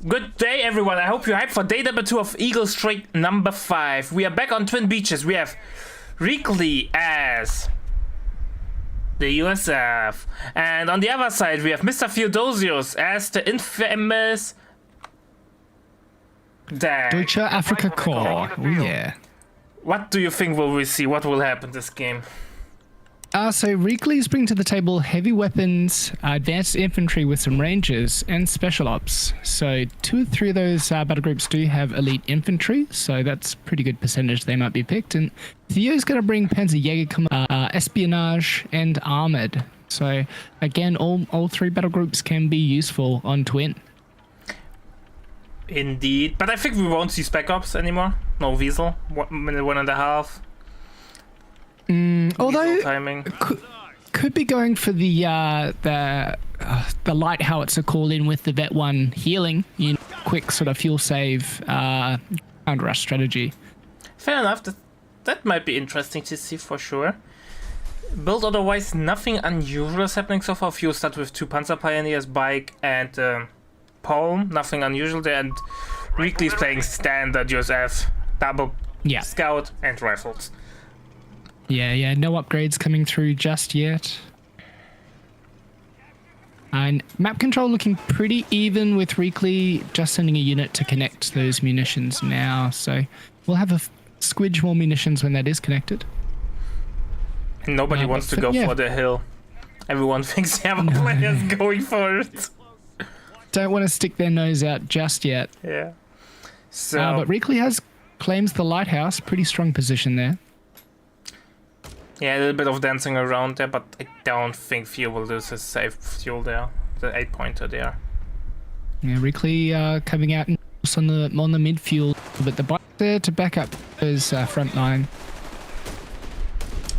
Good day, everyone. I hope you're hyped for day number 2 of Eagle Streak number 5. We are back on Twin Beaches. We have Reakly as the USF. And on the other side, we have Mr. Theodosios as the infamous Deutsche Afrika Korps. Oh, yeah. What do you think will we see? What will happen this game? So Reakly's bring to the table heavy weapons, advanced infantry with some rangers, and special ops. So 2 or 3 of those battle groups do have elite infantry, so that's pretty good percentage they might be picked. And Theo's going to bring Panzerjäger, espionage, and armored. So again, all 3 battle groups can be useful on Twin. Indeed, but I think we won't see Spec Ops anymore. No Weasel, 1 minute 1.5. Although timing. Could be going for the light howitzer call in with the Vet 1 healing, quick sort of fuel save counter rush strategy. Fair enough. That might be interesting to see for sure. Build otherwise nothing unusual is happening so far. Few start with 2 Panzer Pioneers, Bike and Palm. Nothing unusual there. And Reakly's playing standard USF, double scout and rifles. Yeah, no upgrades coming through just yet. And map control looking pretty even with Reakly just sending a unit to connect those munitions now. So we'll have a squidge more munitions when that is connected. Nobody wants to go for the hill. Everyone thinks they have players going for it. Don't want to stick their nose out just yet. Yeah. So, but Reakly claims the lighthouse. Pretty strong position there. Yeah, a little bit of dancing around there, but I don't think Fuel will lose his safe fuel there. The 8-pointer there. Yeah, Reakly coming out on the mid fuel, but the bike there to back up his front line.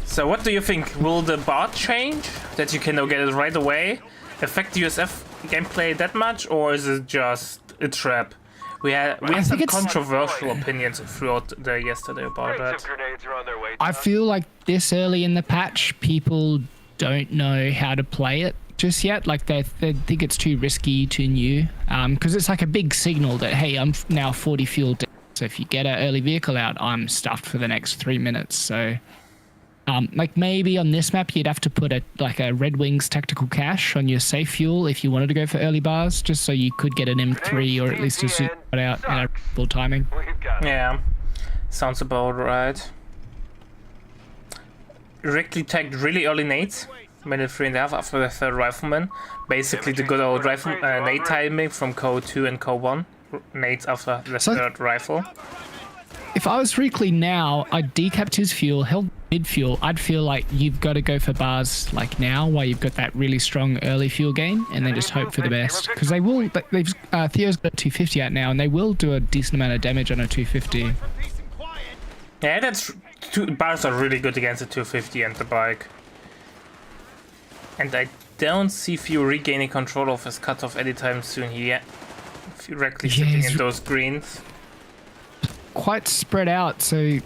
So what do you think? Will the bot change? That you can now get it right away? Affect the USF gameplay that much? Or is it just a trap? We had some controversial opinions throughout the yesterday about that. I feel like this early in the patch, people don't know how to play it just yet. Like they think it's too risky, too new. Because it's like a big signal that, hey, I'm now 40 fuel down. So if you get an early vehicle out, I'm stuffed for the next 3 minutes. So like maybe on this map, you'd have to put a Red Wings tactical cache on your safe fuel if you wanted to go for early bars, just so you could get an M3 or at least a super out at full timing. Yeah, sounds about right. Reakly tagged really early nades, minute 3.5 after the 3rd rifleman. Basically the good old rifle nade timing from Co 2 and Co 1. Nades after the 3rd rifle. If I was Reakly now, I'd decapped his fuel, held mid fuel. I'd feel like you've got to go for bars like now, while you've got that really strong early fuel gain, and then just hope for the best. Because they will. Theo's got a 250 out now, and they will do a decent amount of damage on a 250. Yeah, bars are really good against the 250 and the bike. And I don't see Theo regaining control of his cutoff anytime soon here. Reakly sitting in those greens. Quite spread out, so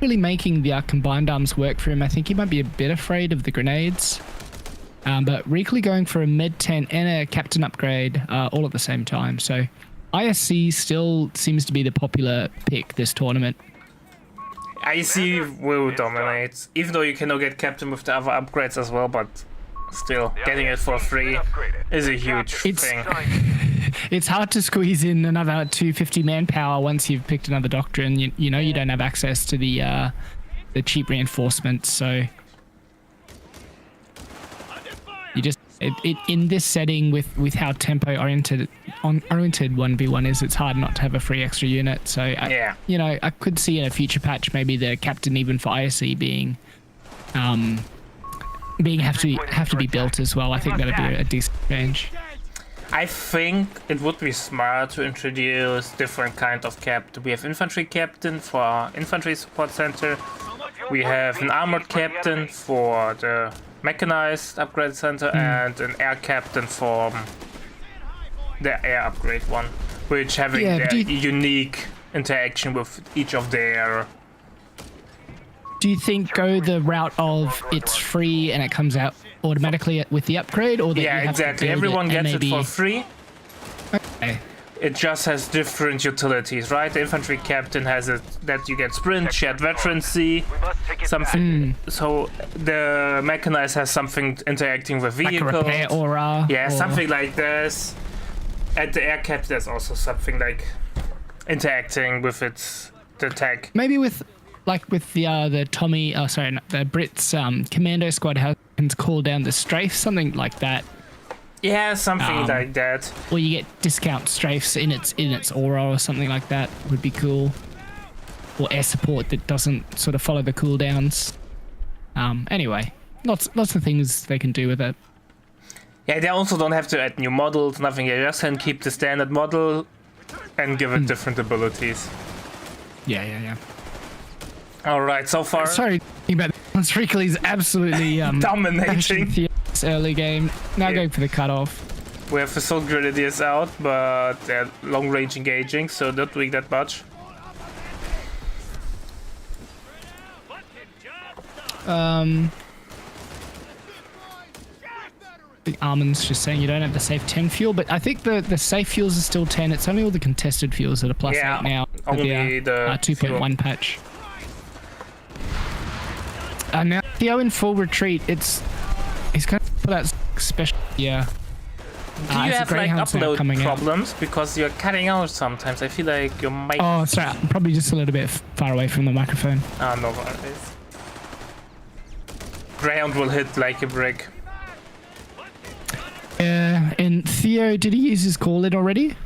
really making the combined arms work for him. I think he might be a bit afraid of the grenades, but Reakly going for a med 10 and a captain upgrade all at the same time. So ISC still seems to be the popular pick this tournament. ISC will dominate, even though you cannot get captain with the other upgrades as well, but still getting it for free is a huge thing. It's hard to squeeze in another 250 manpower once you've picked another doctrine. You know you don't have access to the cheap reinforcements, so you just in this setting with how tempo oriented 1v1 is, it's hard not to have a free extra unit. So I could see in a future patch maybe the captain even for ISE being have to be built as well. I think that'd be a decent change. I think it would be smart to introduce different kind of captain. We have infantry captain for our infantry support center. We have an armored captain for the mechanized upgrade center and an air captain for the air upgrade one, which having their unique interaction with each of their. Do you think go the route of it's free and it comes out automatically with the upgrade, or that exactly. Everyone gets it for free, Okay. It just has different utilities, right? The infantry captain has it that you get sprint, shared veterancy, something. So the mechanized has something interacting with Like a vehicles. repair aura. Yeah, or... something like this. At the air captain, there's also something like interacting with the tech. Maybe with the Tommy, the Brits commando squad can call down the strafe, something like that. Yeah, something like that. Or you get discount strafes in its aura or something like that would be cool. Or air support that doesn't sort of follow the cooldowns. Anyway, lots of things they can do with it. Yeah, they also don't have to add new models, nothing. They just can keep the standard model and give it different abilities. Yeah. All right, so far. Sorry about that. Reakly is absolutely dominating this early game. Now going for the cutoff. We have Assault Grenadiers out, but they're long range engaging, so not doing that much. The Armand's just saying you don't have the safe 10 fuel, but I think the safe fuels are still 10. It's only all the contested fuels that are plus 8 now. Only the 2.1 patch. Now Theo in full retreat. He's going to put out special. Yeah. Do you have like upload problems because you're cutting out sometimes? I feel like your mic. Oh, sorry. I'm probably just a little bit far away from the microphone. No worries. Ground will hit like a brick. And Theo, did he use his call-in already?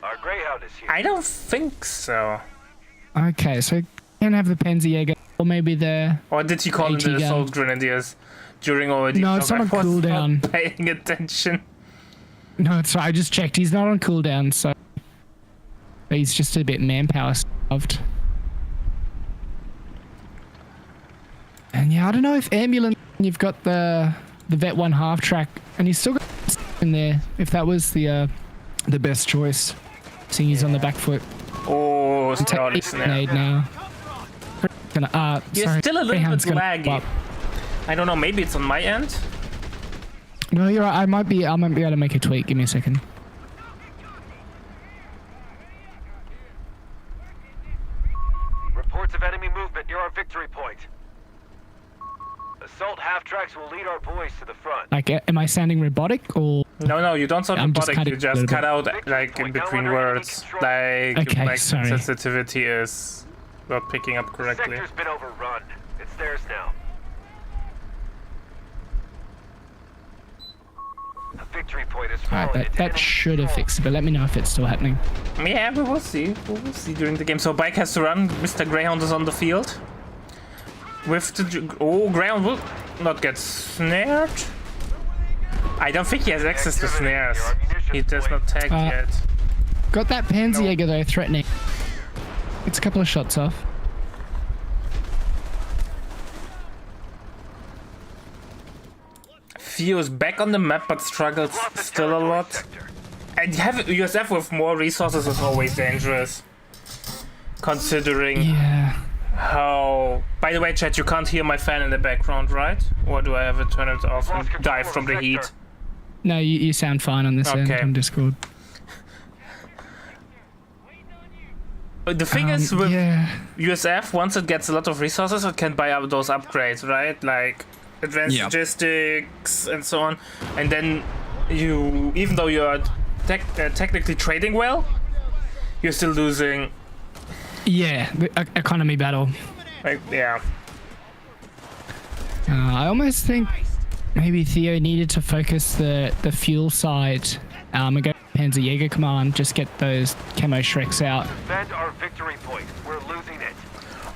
Our Greyhound is here. I don't think so. Okay, so can have the Panzerjäger or maybe the. Or did he call in the Assault Grenadiers during already? No, it's not on cooldown. Not paying attention. No, it's right. I just checked. He's not on cooldown, so he's just a bit manpower starved. And yeah, I don't know if ambulance. You've got the Vet 1 half track, and he's still got in there. If that was the best choice, seeing he's on the back foot. Oh, Scotty's now. You're still a little bit laggy. I don't know. Maybe it's on my end. No, you're right. I might be able to make a tweak. Give me a second. Reports of enemy movement near our victory point. Assault half-tracks will lead our boys to the front. Like, am I sounding robotic or? No, you don't sound robotic. You just cut out like in Victory between point words. under Like Okay, my sorry. sensitivity is not picking up The correctly. sector's been overrun. It's theirs now. A victory point is Alright, fallen. that should have fixed it, but let me know if it's still happening. Yeah, we will see. We will see during the game. So Bike has to run. Mr. Greyhound is on the field. With the Greyhound will not get snared. I don't think he has access to snares. He does not tag yet. Got that Panzerjäger though, threatening. It's a couple of shots off. Theo's back on the map, but struggles still a lot. And have USF with more resources is always dangerous. Considering how... By the way, chat, you can't hear my fan in the background, right? Or do I have it turn it off and die from the heat? No, you sound fine on this end on Discord. The thing is with USF, once it gets a lot of resources, it can buy up those upgrades, right? Like advanced logistics and so on. And then you, even though you are technically trading well, you're still losing. Yeah, the economy battle. Like, yeah. I almost think maybe Theo needed to focus the fuel side. And go Panzerjäger command, just get those camo Shreks out. Defend our victory point. We're losing it.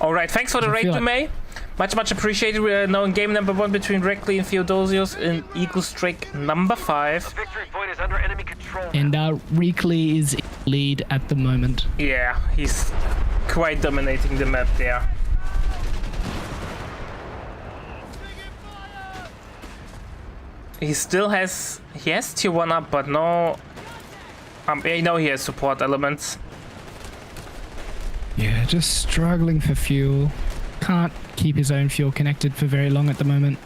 All right, thanks for the raid, May. Much appreciated. We are now in game number 1 between Reakly and Theodosios in Eagle Streak number 5. The victory point is under enemy control. And Reakly is lead at the moment. Yeah, he's quite dominating the map there. He still has... He has tier 1 up, but no... I know he has support elements. Yeah, just struggling for fuel. Can't keep his own fuel connected for very long at the moment.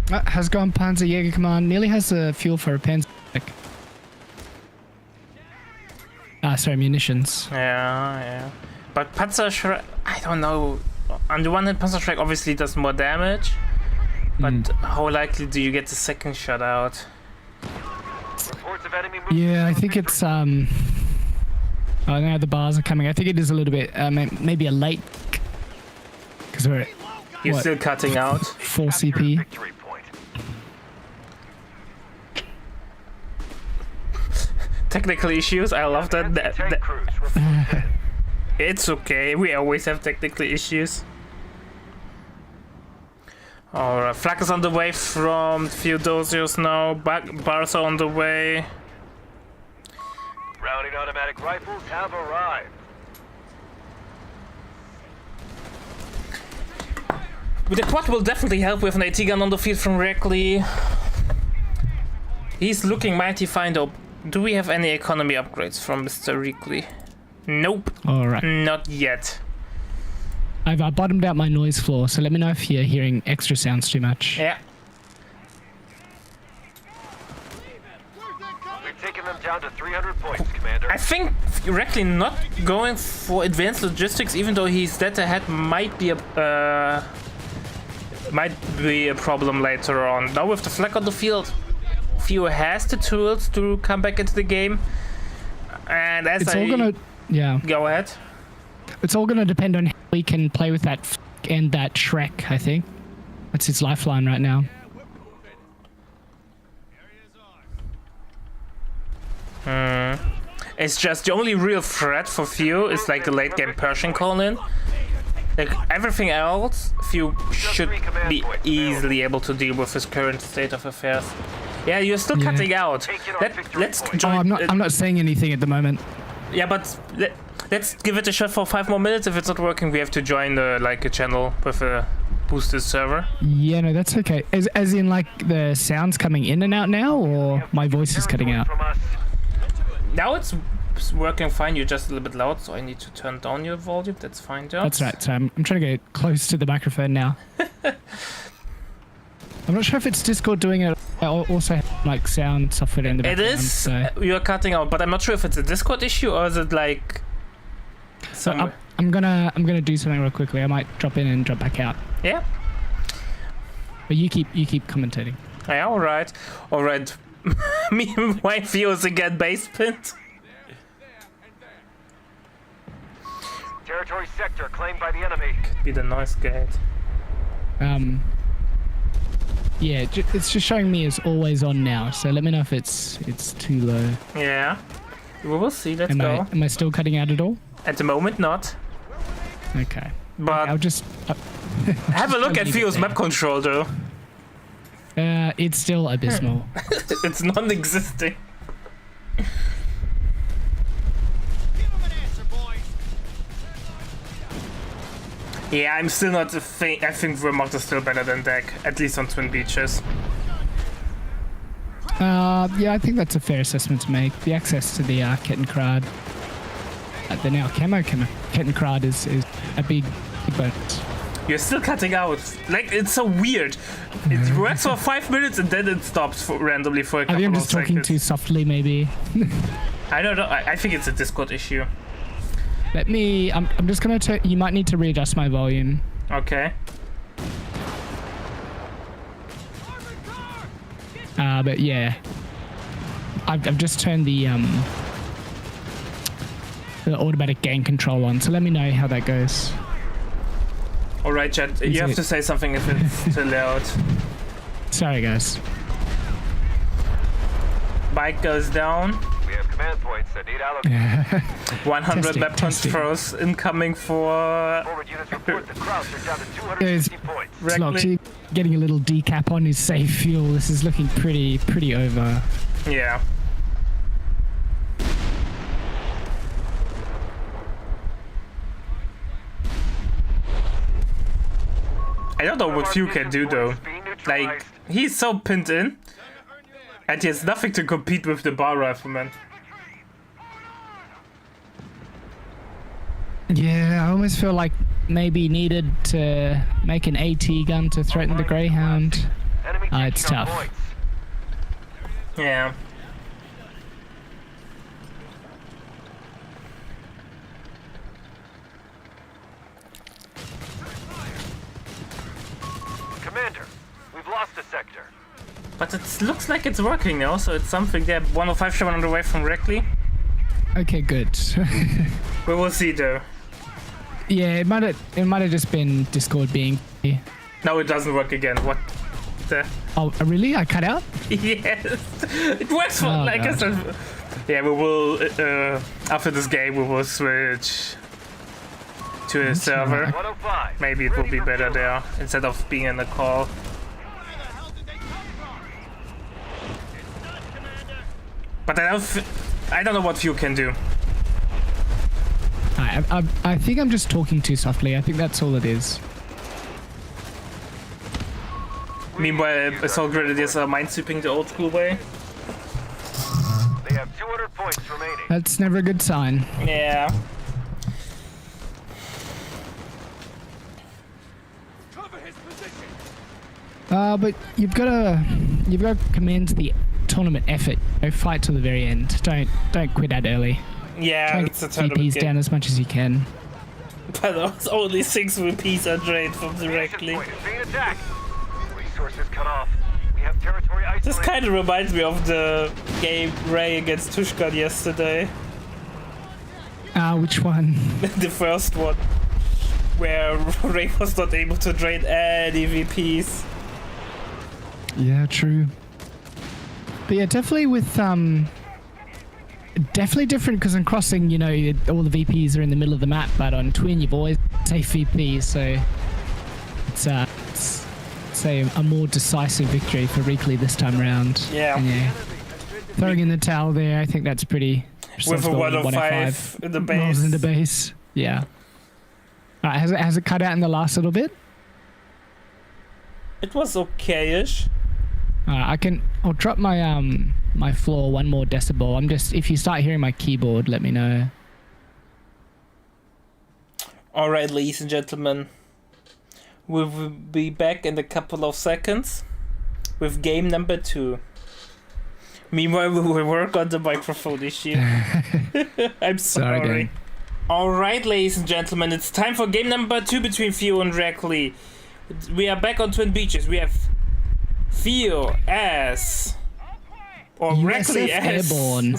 Has gone Panzer Jäger Command. Nearly has the fuel for a Panzer. Sorry, munitions. Yeah. But Panzerschreck, I don't know. On the one hand, Panzerschreck obviously does more damage. But how likely do you get the second shot out? Reports of enemy movement. Yeah, I think it's Oh, now the bars are coming. I think it is a little bit maybe a late because we're at, You're what, still cutting out. 4 Capture CP. victory point. Technical issues, I love that. Tank crews report. It's okay, we always have technical issues. Alright, flak is on the way from Theodosios now. Bars are on the way. Rounding automatic rifles have arrived. The quad will definitely help with an AT gun on the field from Reakly. He's looking mighty fine though. Do we have any economy upgrades from Mr. Reakly? Nope. Alright. Not yet. I've bottomed out my noise floor, so let me know if you're hearing extra sounds too much. Yeah. We've taken them down to 300 points, Commander. I think Reakly not going for advanced logistics, even though he's that ahead, might be a problem later on. Now with the flag on the field, Theo has the tools to come back into the game. And as It's all gonna, yeah. go ahead. It's all gonna depend on how we can play with that and that Shrek. I think that's his lifeline right now. It's just the only real threat for Theo is like the late game Persian call-in. Like everything else, Theo should be easily able to deal with his current state of affairs. Yeah, you're still cutting out. Let's Oh, join. I'm not saying anything at the moment. Yeah, but let's give it a shot for 5 more minutes. If it's not working, we have to join like a channel with a boosted server. Yeah, no, that's okay. As in like the sounds coming in and out now, or my voice is cutting out. From us. Now it's working fine. You're just a little bit loud, so I need to turn down your volume. That's fine, Joe. That's right. So I'm trying to get close to the microphone now. I'm not sure if it's Discord doing it. I also have like sound software in the It background. is. So. You're cutting out, but I'm not sure if it's a Discord issue or is it like. So Some... I'm gonna do something real quickly. I might drop in and drop back out. Yeah. But you keep commentating. Yeah. All right. All right. Me and my viewers again basement. Territory sector claimed by the enemy. Be the noise gate. Yeah, it's just showing me as always on now. So let me know if it's too low. Yeah. We will see. Let's go. Am I still cutting out at all? At the moment, not. Okay. But I'll just have a look at leave it Theo's there. map control, though. It's still abysmal. It's non-existing. Yeah, I'm still not a fan. I think Vermont is still better than Deck, at least on Twin Beaches. Yeah, I think that's a fair assessment to make. The access to the Kettenkrad, the now camo Kettenkrad is a big bonus. You're still cutting out. Like, it's so weird. It works for 5 minutes and then it stops randomly for a I couple think I'm of just talking seconds. too softly, maybe. I don't know. I think it's a Discord issue. Let me. I'm just gonna. You might need to readjust my volume. Okay. But yeah, I've just turned the automatic gain control on. So let me know how that goes. All right, chat. You have to say something if it's too loud. Sorry, guys. Bike goes down. We have command points that need allocated. 100 Testing, map testing. transfers incoming for Forward units report the Krauts are down to Guys, 250 points. Reakly. Getting a little decap on his safe fuel. This is looking pretty over. Yeah. I don't know what you can do though. Like, he's so pinned in, and he has nothing to compete with the bar rifleman. Yeah, I almost feel like maybe needed to make an AT gun to threaten the Greyhound. Enemy It's taking on tough. points. Yeah. Commander, we've lost a sector. But it looks like it's working now, so it's something there. 105 shot on the way from Reakly. Okay, good. We will see though. Yeah, it might have just been Discord being. No, it doesn't work again. What the? Oh, really? I cut out? Yes, it works for Oh, like I God. said. Yeah, we will after this game we will switch to a server. 105. Maybe it will ready be for better field. there instead of being in the call. But I don't know what View can do. I think I'm just talking too softly. I think that's all it is. Meanwhile, Assault Grenadiers are minesweeping the old school way. They have 200 points remaining. That's never a good sign. Yeah. But you've got to commend the tournament effort. Fight till the very end. Don't quit that early. Yeah, Try and it's a get tournament VPs game. down as much as you can. But only 6 rupees are drained from The exit directly. point is being attacked. Resources cut off. We have territory isolated. This kind of reminds me of the game Ray against Tushkan yesterday. Which one? The first one. Where Ray was not able to drain any VPs. Yeah, true. But yeah, definitely with definitely different because on Crossing, you know, all the VPs are in the middle of the map, but on Twin, you've always safe VP, so it's say a more decisive victory for Reakly this time around. Yeah. And yeah, throwing in the towel there, I think that's pretty. With a sensible. 105 in the Rolls base. in the base. Yeah. All right, has it cut out in the last little bit? It was okay-ish. I'll drop my my floor 1 more decibel. If you start hearing my keyboard, let me know. Alright, ladies and gentlemen. We will be back in a couple of seconds with game number 2. Meanwhile, we will work on the microphone issue. I'm sorry. gang. Alright, ladies and gentlemen, it's time for game number 2 between Theo and Reakly. We are back on Twin Beaches. We have Theo as... Or Reakly USF as... Airborne.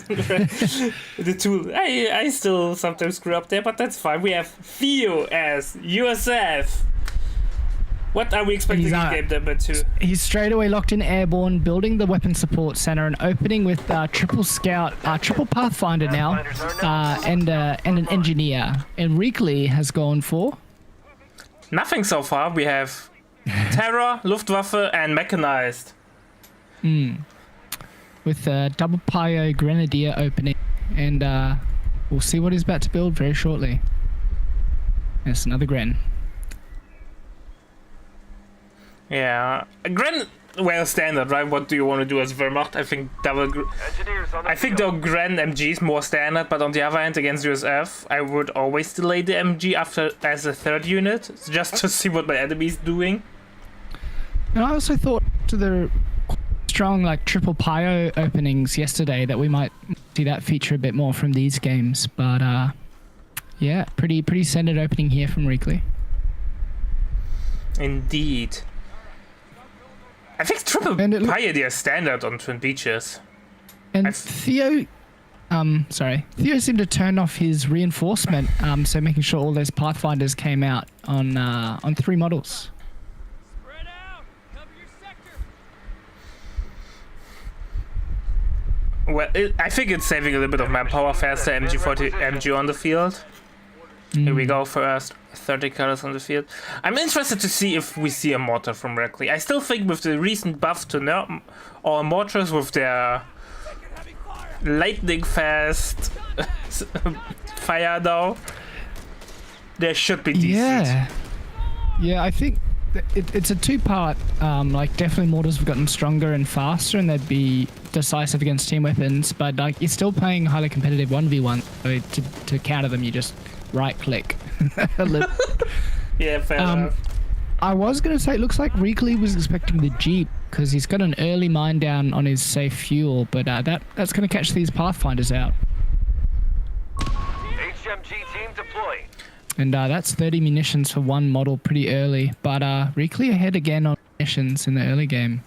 The two... I still sometimes screw up there, but that's fine. We have Theo as USF. What are we expecting in game number 2? He's straight away locked in Airborne, building the weapon support center and opening with triple scout, triple pathfinder now, and an engineer. And Reakly has gone for... Nothing so far. We have Terror, Luftwaffe, and Mechanized. with a double Pio Grenadier opening, and we'll see what he's about to build very shortly. Yes, another Gren. Yeah, Gren, well, standard, right? What do you want to do as Wehrmacht? I think Engineers on the I think field. the Gren MG is more standard, but on the other hand, against USF, I would always delay the MG after as a third unit, just to see what my enemy's doing. And I also thought to the strong like triple Pio openings yesterday that we might see that feature a bit more from these games, but yeah, pretty standard opening here from Reakly. Indeed. I think triple And it Pioneer is standard on Twin Beaches. And I've- Theo seemed to turn off his reinforcement, so making sure all those Pathfinders came out on 3 models. Spread out! Cover your sector! Well, I think it's saving a little bit of manpower, faster MG on the field. Here we go, first 30 colors on the field. I'm interested to see if we see a mortar from Reakly. I still think with the recent buff to nerf our mortars with their lightning fast fire now, there should be decent. Yeah, I think it's a 2-part. Like definitely mortars have gotten stronger and faster, and they'd be decisive against team weapons. But like you're still playing highly competitive 1v1. So to counter them, you just right click. Yeah, fair enough. I was gonna say it looks like Reakly was expecting the Jeep because he's got an early mine down on his safe fuel, but that's going to catch these Pathfinders out. HMG team deploy. And that's 30 munitions for one model pretty early, but Reakly ahead again on munitions in the early game.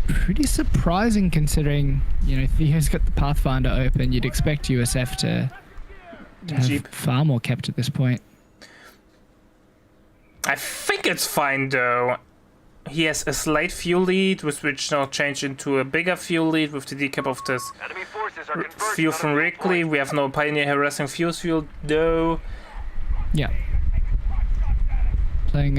Pretty surprising considering, you know, Theo's got the Pathfinder open. You'd expect USF to have far more kept at this point. I think it's fine though. He has a slight fuel lead, with which now changed into a bigger fuel lead with the decap of this Enemy forces are converging fuel on from a Reakly. We have no Pioneer harassing fuel though. Yeah. Playing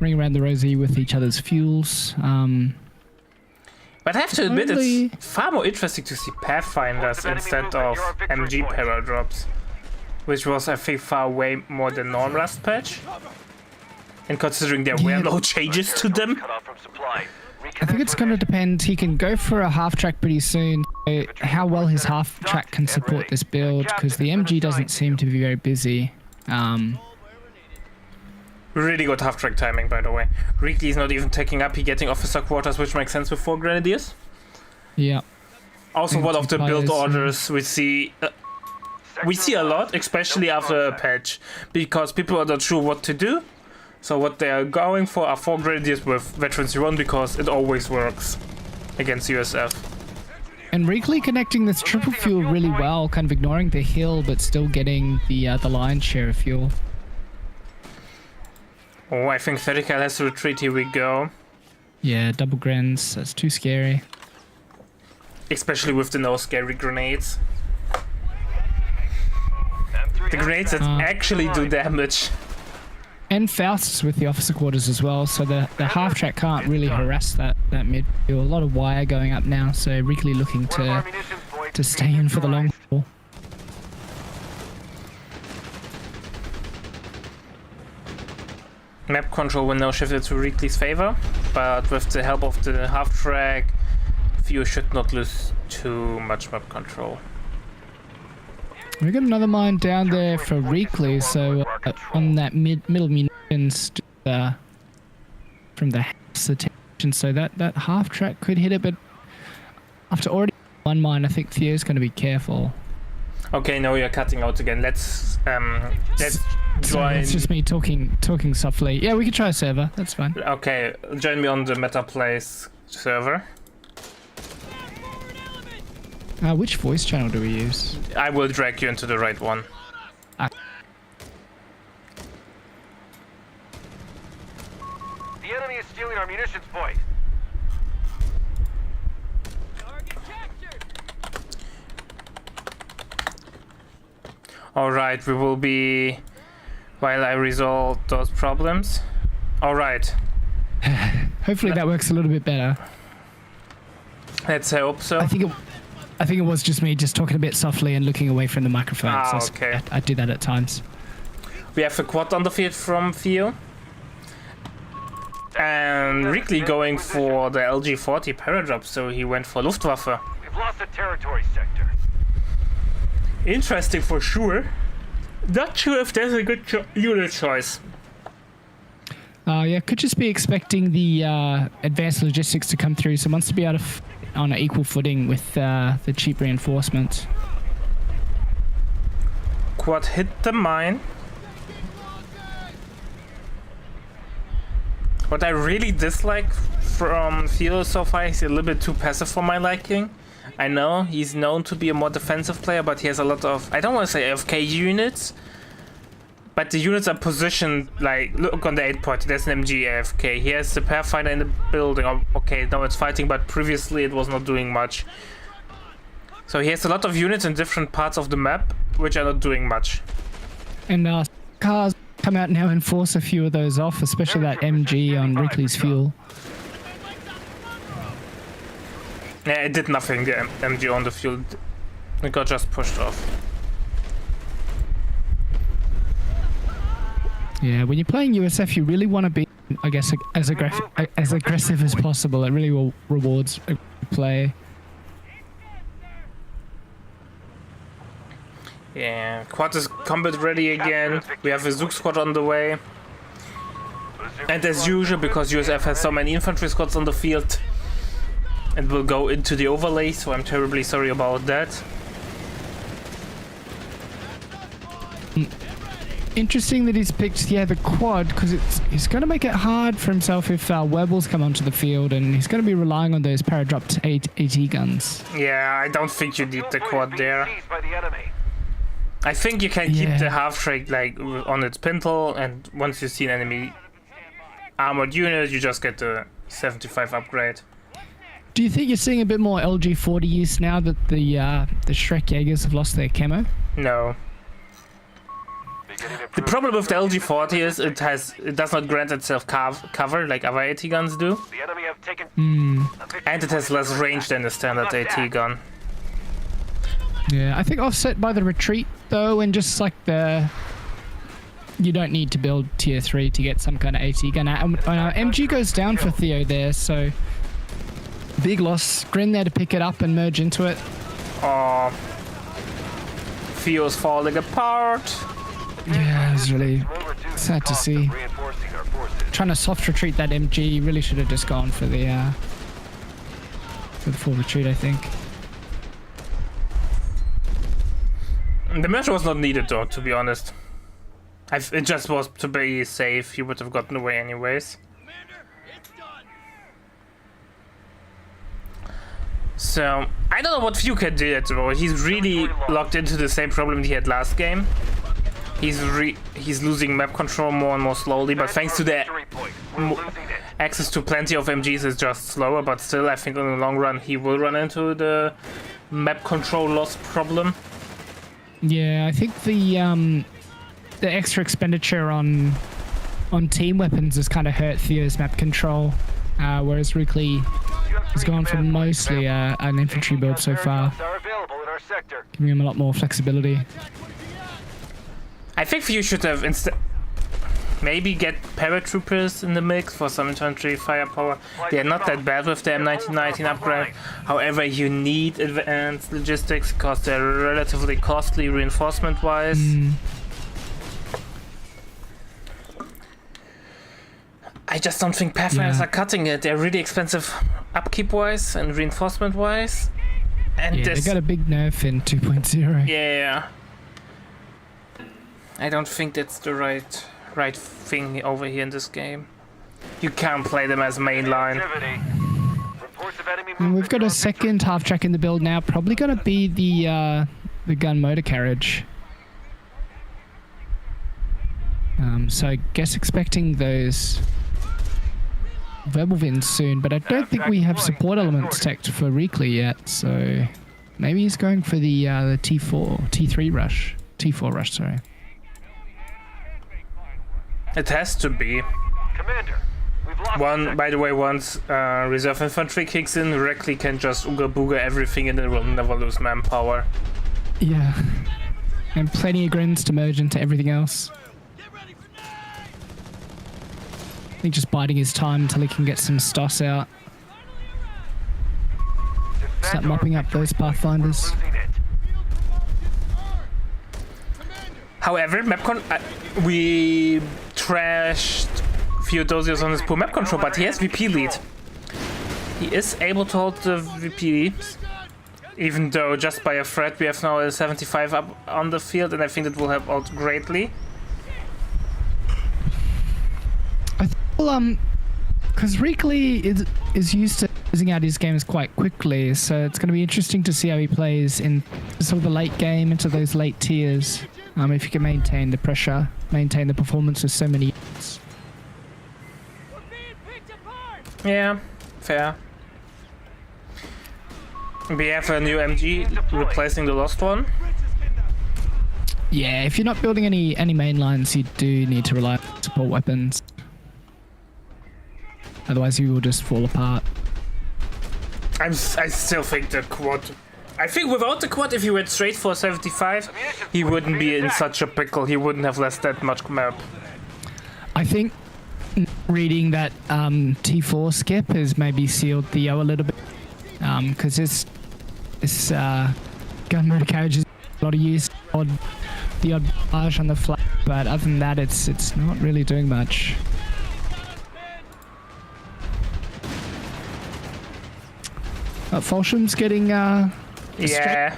ring around the rosy with each other's fuels. But I have to admit, Only- it's far more interesting to see Pathfinders instead of MG paradrops, which was, I think, far way more than normal last patch. And considering there were no changes to them. cut off from supply. I think it's going to depend. He can go for a half track pretty soon. How well his half track can support this build, because the MG doesn't seem to be very busy. Really good half-track timing, by the way. Reakly is not even taking up, he getting officer quarters, which makes sense with 4 Grenadiers. Yeah. Also, And one of the build Tobias, orders we see a lot, especially after a patch, because people are not sure what to do. So what they are going for are 4 Grenadiers with Veteran 01, because it always works against USF. And Reakly connecting this triple fuel really well, kind of ignoring the hill, but still getting the lion's share of fuel. Oh, I think Theodosios has to retreat, here we go. Yeah, double grens, that's too scary. Especially with the no scary grenades. The grenades that actually do damage. And Faust's with the officer quarters as well, so the half track can't really harass that mid fuel. A lot of wire going up now, so Reakly looking to stay in for the long haul. Map control will now shifted to Reakly's favor, but with the help of the half track, Theo should not lose too much map control. We got another mine down there for Reakly, so on that middle munitions from the house attention, so that half track could hit it, but after already one mine, I think Theo's going to be careful. Okay, no, you're cutting out again. Let's join. It's just me talking softly. Yeah, we could try a server. That's fine. Okay, join me on the Meta Plays server. Which voice channel do we use? I will drag you into the right one. The enemy is stealing our munitions point. Target captured. Alright, we will be... while I resolve those problems. Alright, Hopefully that works a little bit better. let's hope so. I think it was just me just talking a bit softly and looking away from the microphone. So okay. I do that at times. We have a quad on the field from Theo. And Reakly going for the LG-40 paradrop, so he went for Luftwaffe. We've lost the territory sector. Interesting for sure. Not sure if there's a good unit choice. Yeah, could just be expecting the advanced logistics to come through. So wants to be able to on an equal footing with the cheap reinforcements. Quad hit the mine. What I really dislike from Theo so far is a little bit too passive for my liking. I know he's known to be a more defensive player, but he has a lot of, I don't want to say AFK units, but the units are positioned, like, look on the 8 point, there's an MG AFK. He has the Pathfinder in the building. Oh, okay, now it's fighting, but previously it was not doing much. So he has a lot of units in different parts of the map, which are not doing much. And cars come out now and force a few of those off, especially that MG on Reakly's fuel. Yeah, it did nothing, the MG on the field. It got just pushed off. Yeah, when you're playing USF, you really want to be, I guess, as aggressive as possible. It really will rewards a play. Yeah, quad is combat ready again. We have a Zook squad on the way. And as usual, because USF has so many infantry squads on the field, it will go into the overlay, so I'm terribly sorry about that. Interesting that he's picked, the quad, because it's going to make it hard for himself if Werbels come onto the field, and he's going to be relying on those para-dropped AT guns. Yeah, I don't think you need the quad there. I think you can keep the half-track like on its pintle, and once you see an enemy armored unit, you just get the 75 upgrade. Do you think you're seeing a bit more LG-40 use now that the Shrek Jaegers have lost their camo? No. The problem with the LG-40 is it does not grant itself cover like other AT guns do. The enemy have taken And it has less range than the standard AT gun. Yeah, I think offset by the retreat though, and just like you don't need to build tier 3 to get some kind of AT gun. MG goes down for Theo there, so big loss. Grin there to pick it up and merge into it. Oh, Theo's falling apart. Yeah, it was really sad to see. Trying to soft retreat that MG, really should have just gone for the full retreat, I think. The measure was not needed though, to be honest. It just was to be safe. He would have gotten away anyways. So, I don't know what Few can do at the moment. He's really locked into the same problem he had last game. He's losing map control more and more slowly, but thanks to the access to plenty of MGs is just slower, but still I think in the long run he will run into the map control loss problem. Yeah, I think the extra expenditure on team weapons has kind of hurt Theo's map control, whereas Reakly has gone for mostly an infantry build so far, giving him a lot more flexibility. I think you should have maybe get paratroopers in the mix for some infantry firepower. They are not that bad with the M1919 upgrade. However, you need advanced logistics because they're relatively costly reinforcement-wise. I just don't think Pathfinders are cutting it. They're really expensive upkeep-wise and reinforcement-wise. And they got a big nerf in 2.0. Yeah. I don't think that's the right thing over here in this game. You can't play them as mainline. And we've got a second half track in the build now. Probably going to be the gun motor carriage. So I guess expecting those verbal vins soon, but I don't think we have support elements teched for Reakly yet. So maybe he's going for the T4 rush. Sorry. It has to be. Commander, we've lost By the way, once reserve infantry kicks in, Reakly can just ooga booga everything and it will never lose manpower. Yeah. And plenty of grins to merge into everything else. I think just biding his time until he can get some stoss out. Start mopping up those Pathfinders. However, we trashed Theodosios on his poor map control, but he has VP lead. He is able to hold the VP, even though just by a threat we have now a 75 up on the field, and I think that will help out greatly. I feel, because Reakly is used to closing out his games quite quickly, so it's going to be interesting to see how he plays in sort of the late game, into those late tiers. If you can maintain the pressure, maintain the performance with so many units. Yeah, fair. We have a new MG replacing the lost one. Yeah, if you're not building any main lines, you do need to rely on support weapons. Otherwise, you will just fall apart. I still think the quad. I think without the quad, if he went straight for 75, he wouldn't be in such a pickle. He wouldn't have lost that much map. I think reading that T4 skip has maybe sealed Theo a little bit, because this gun motor carriage is a lot of use, the odd barrage on the flank, but other than that, it's not really doing much. Folsham's getting Yeah.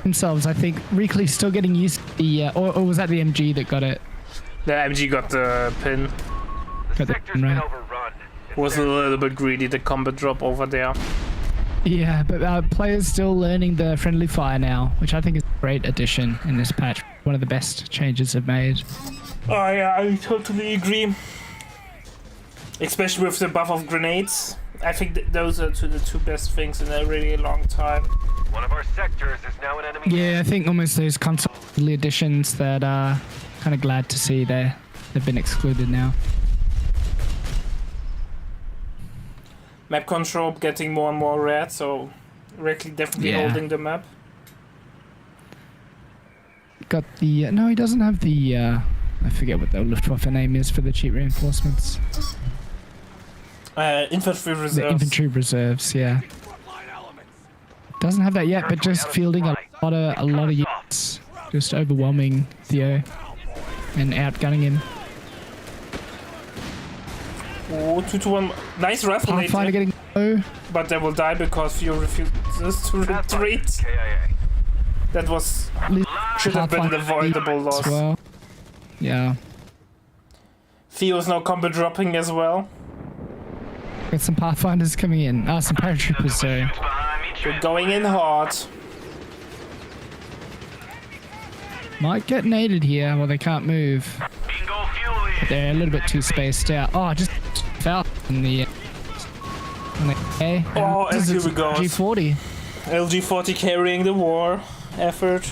themselves. I think Reakly's still getting used to the, or was that the MG that got it? The MG got the pin. The Got the sector's pin, been right. overrun. It's Was a little bit greedy, the combat drop over there. Yeah, but players still learning the friendly fire now, which I think is a great addition in this patch. One of the best changes they've made. Oh yeah, I totally agree. Especially with the buff of grenades. I think those are the two best things in a really long time. One of our sectors is now an enemy. Yeah, I think almost those console additions that kind of glad to see they've been excluded now. Map control getting more and more red, so Reakly definitely Yeah. holding the map. Got the no, he doesn't have the I forget what the Luftwaffe name is for the cheap reinforcements. Infantry reserves. The infantry reserves, yeah. Doesn't have that yet, but just fielding a lot of units, just overwhelming Theo and outgunning him. Oh, 2-1. Nice rifle Pathfinder later, getting low. but they will die because Theo refuses to retreat. KIA. That was Least should have been an Pathfinder avoidable loss. as well. Yeah, Theo's now combat dropping as well. got some Pathfinders coming in. Some paratroopers, sorry. We're going in hard. Might get naded here. Well, they can't move. But they're a little bit too spaced out. Oh, just fell in the. Okay. Oh, and here we go. G40. LG40 carrying the war effort.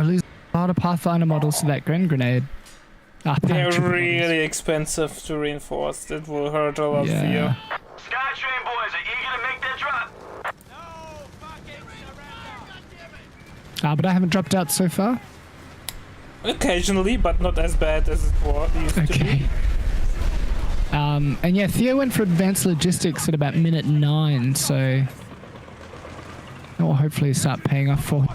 Lose a lot of Pathfinder models to that Gren grenade. They're paratrooper really models. expensive to reinforce. That will hurt a lot for you. Yeah. Skytrain boys are eager to make their drop. No fucking surrender! But I haven't dropped out so far. Occasionally, but not as bad as it used to Okay. be. And yeah, Theo went for advanced logistics at about minute 9, so that will hopefully start paying off for him.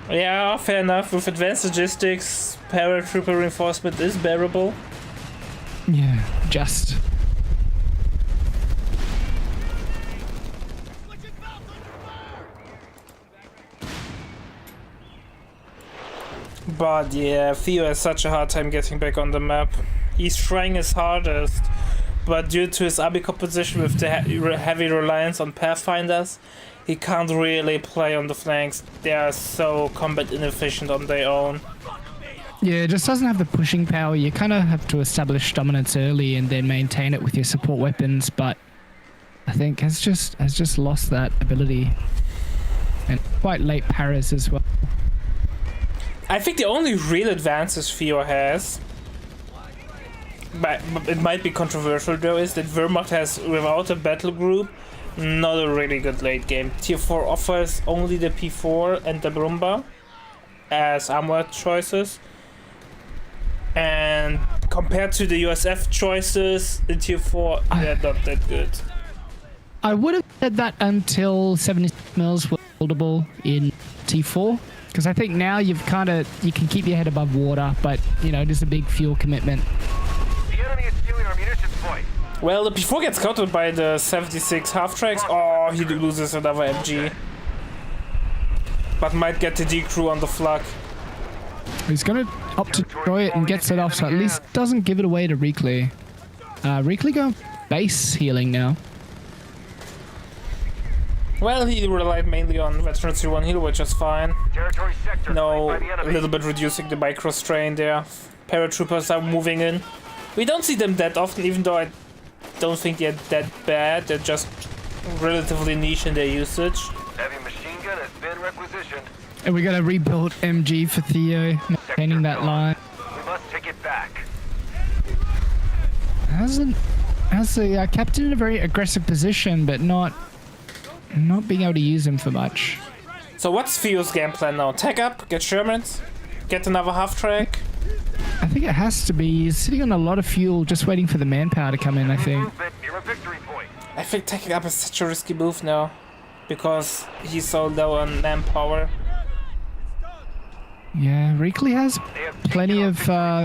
Yeah, fair enough. With advanced logistics, paratrooper reinforcement is bearable. Yeah, just. But yeah, Theo has such a hard time getting back on the map. He's trying his hardest, but due to his abi composition with the heavy reliance on Pathfinders, he can't really play on the flanks. They are so combat inefficient on their own. Yeah, it just doesn't have the pushing power. You kind of have to establish dominance early and then maintain it with your support weapons, but I think has just lost that ability. And quite late paras as well. I think the only real advances Theo has, but it might be controversial though, is that Wehrmacht has, without a battle group, not a really good late game. Tier 4 offers only the P4 and the Brumba as armored choices. And compared to the USF choices in Tier 4, they're not that good. I would have said that until 76 mils were holdable in T4. Because I think now you can keep your head above water, but, you know, it is a big fuel commitment. The enemy is stealing our munitions point. Well, the P4 gets countered by the 76 half-tracks. Oh, he loses another MG. But might get the D-crew on the flak. He's going to opt to destroy it and gets it off, so at least doesn't give it away to Reakly. Reakly going base healing now. Well, he relied mainly on Veteran 3-1 heal, which is fine. Territory sector No, claimed by the a enemy. little bit reducing the micro strain there. Paratroopers are moving in. We don't see them that often, even though I don't think they're that bad. They're just relatively niche in their usage. Heavy machine gun has been requisitioned. And we got a rebuilt MG for Theo, maintaining that line. We must take it back. Has the captain in a very aggressive position, but not being able to use him for much. So what's Theo's game plan now? Tag up, get Shermans, get another half-track. I think it has to be. He's sitting on a lot of fuel, just waiting for the manpower to come in, I think. Movement near a victory point. I think tagging up is such a risky move now, because he's so low on manpower. Yeah, Reakly has They have plenty taken of our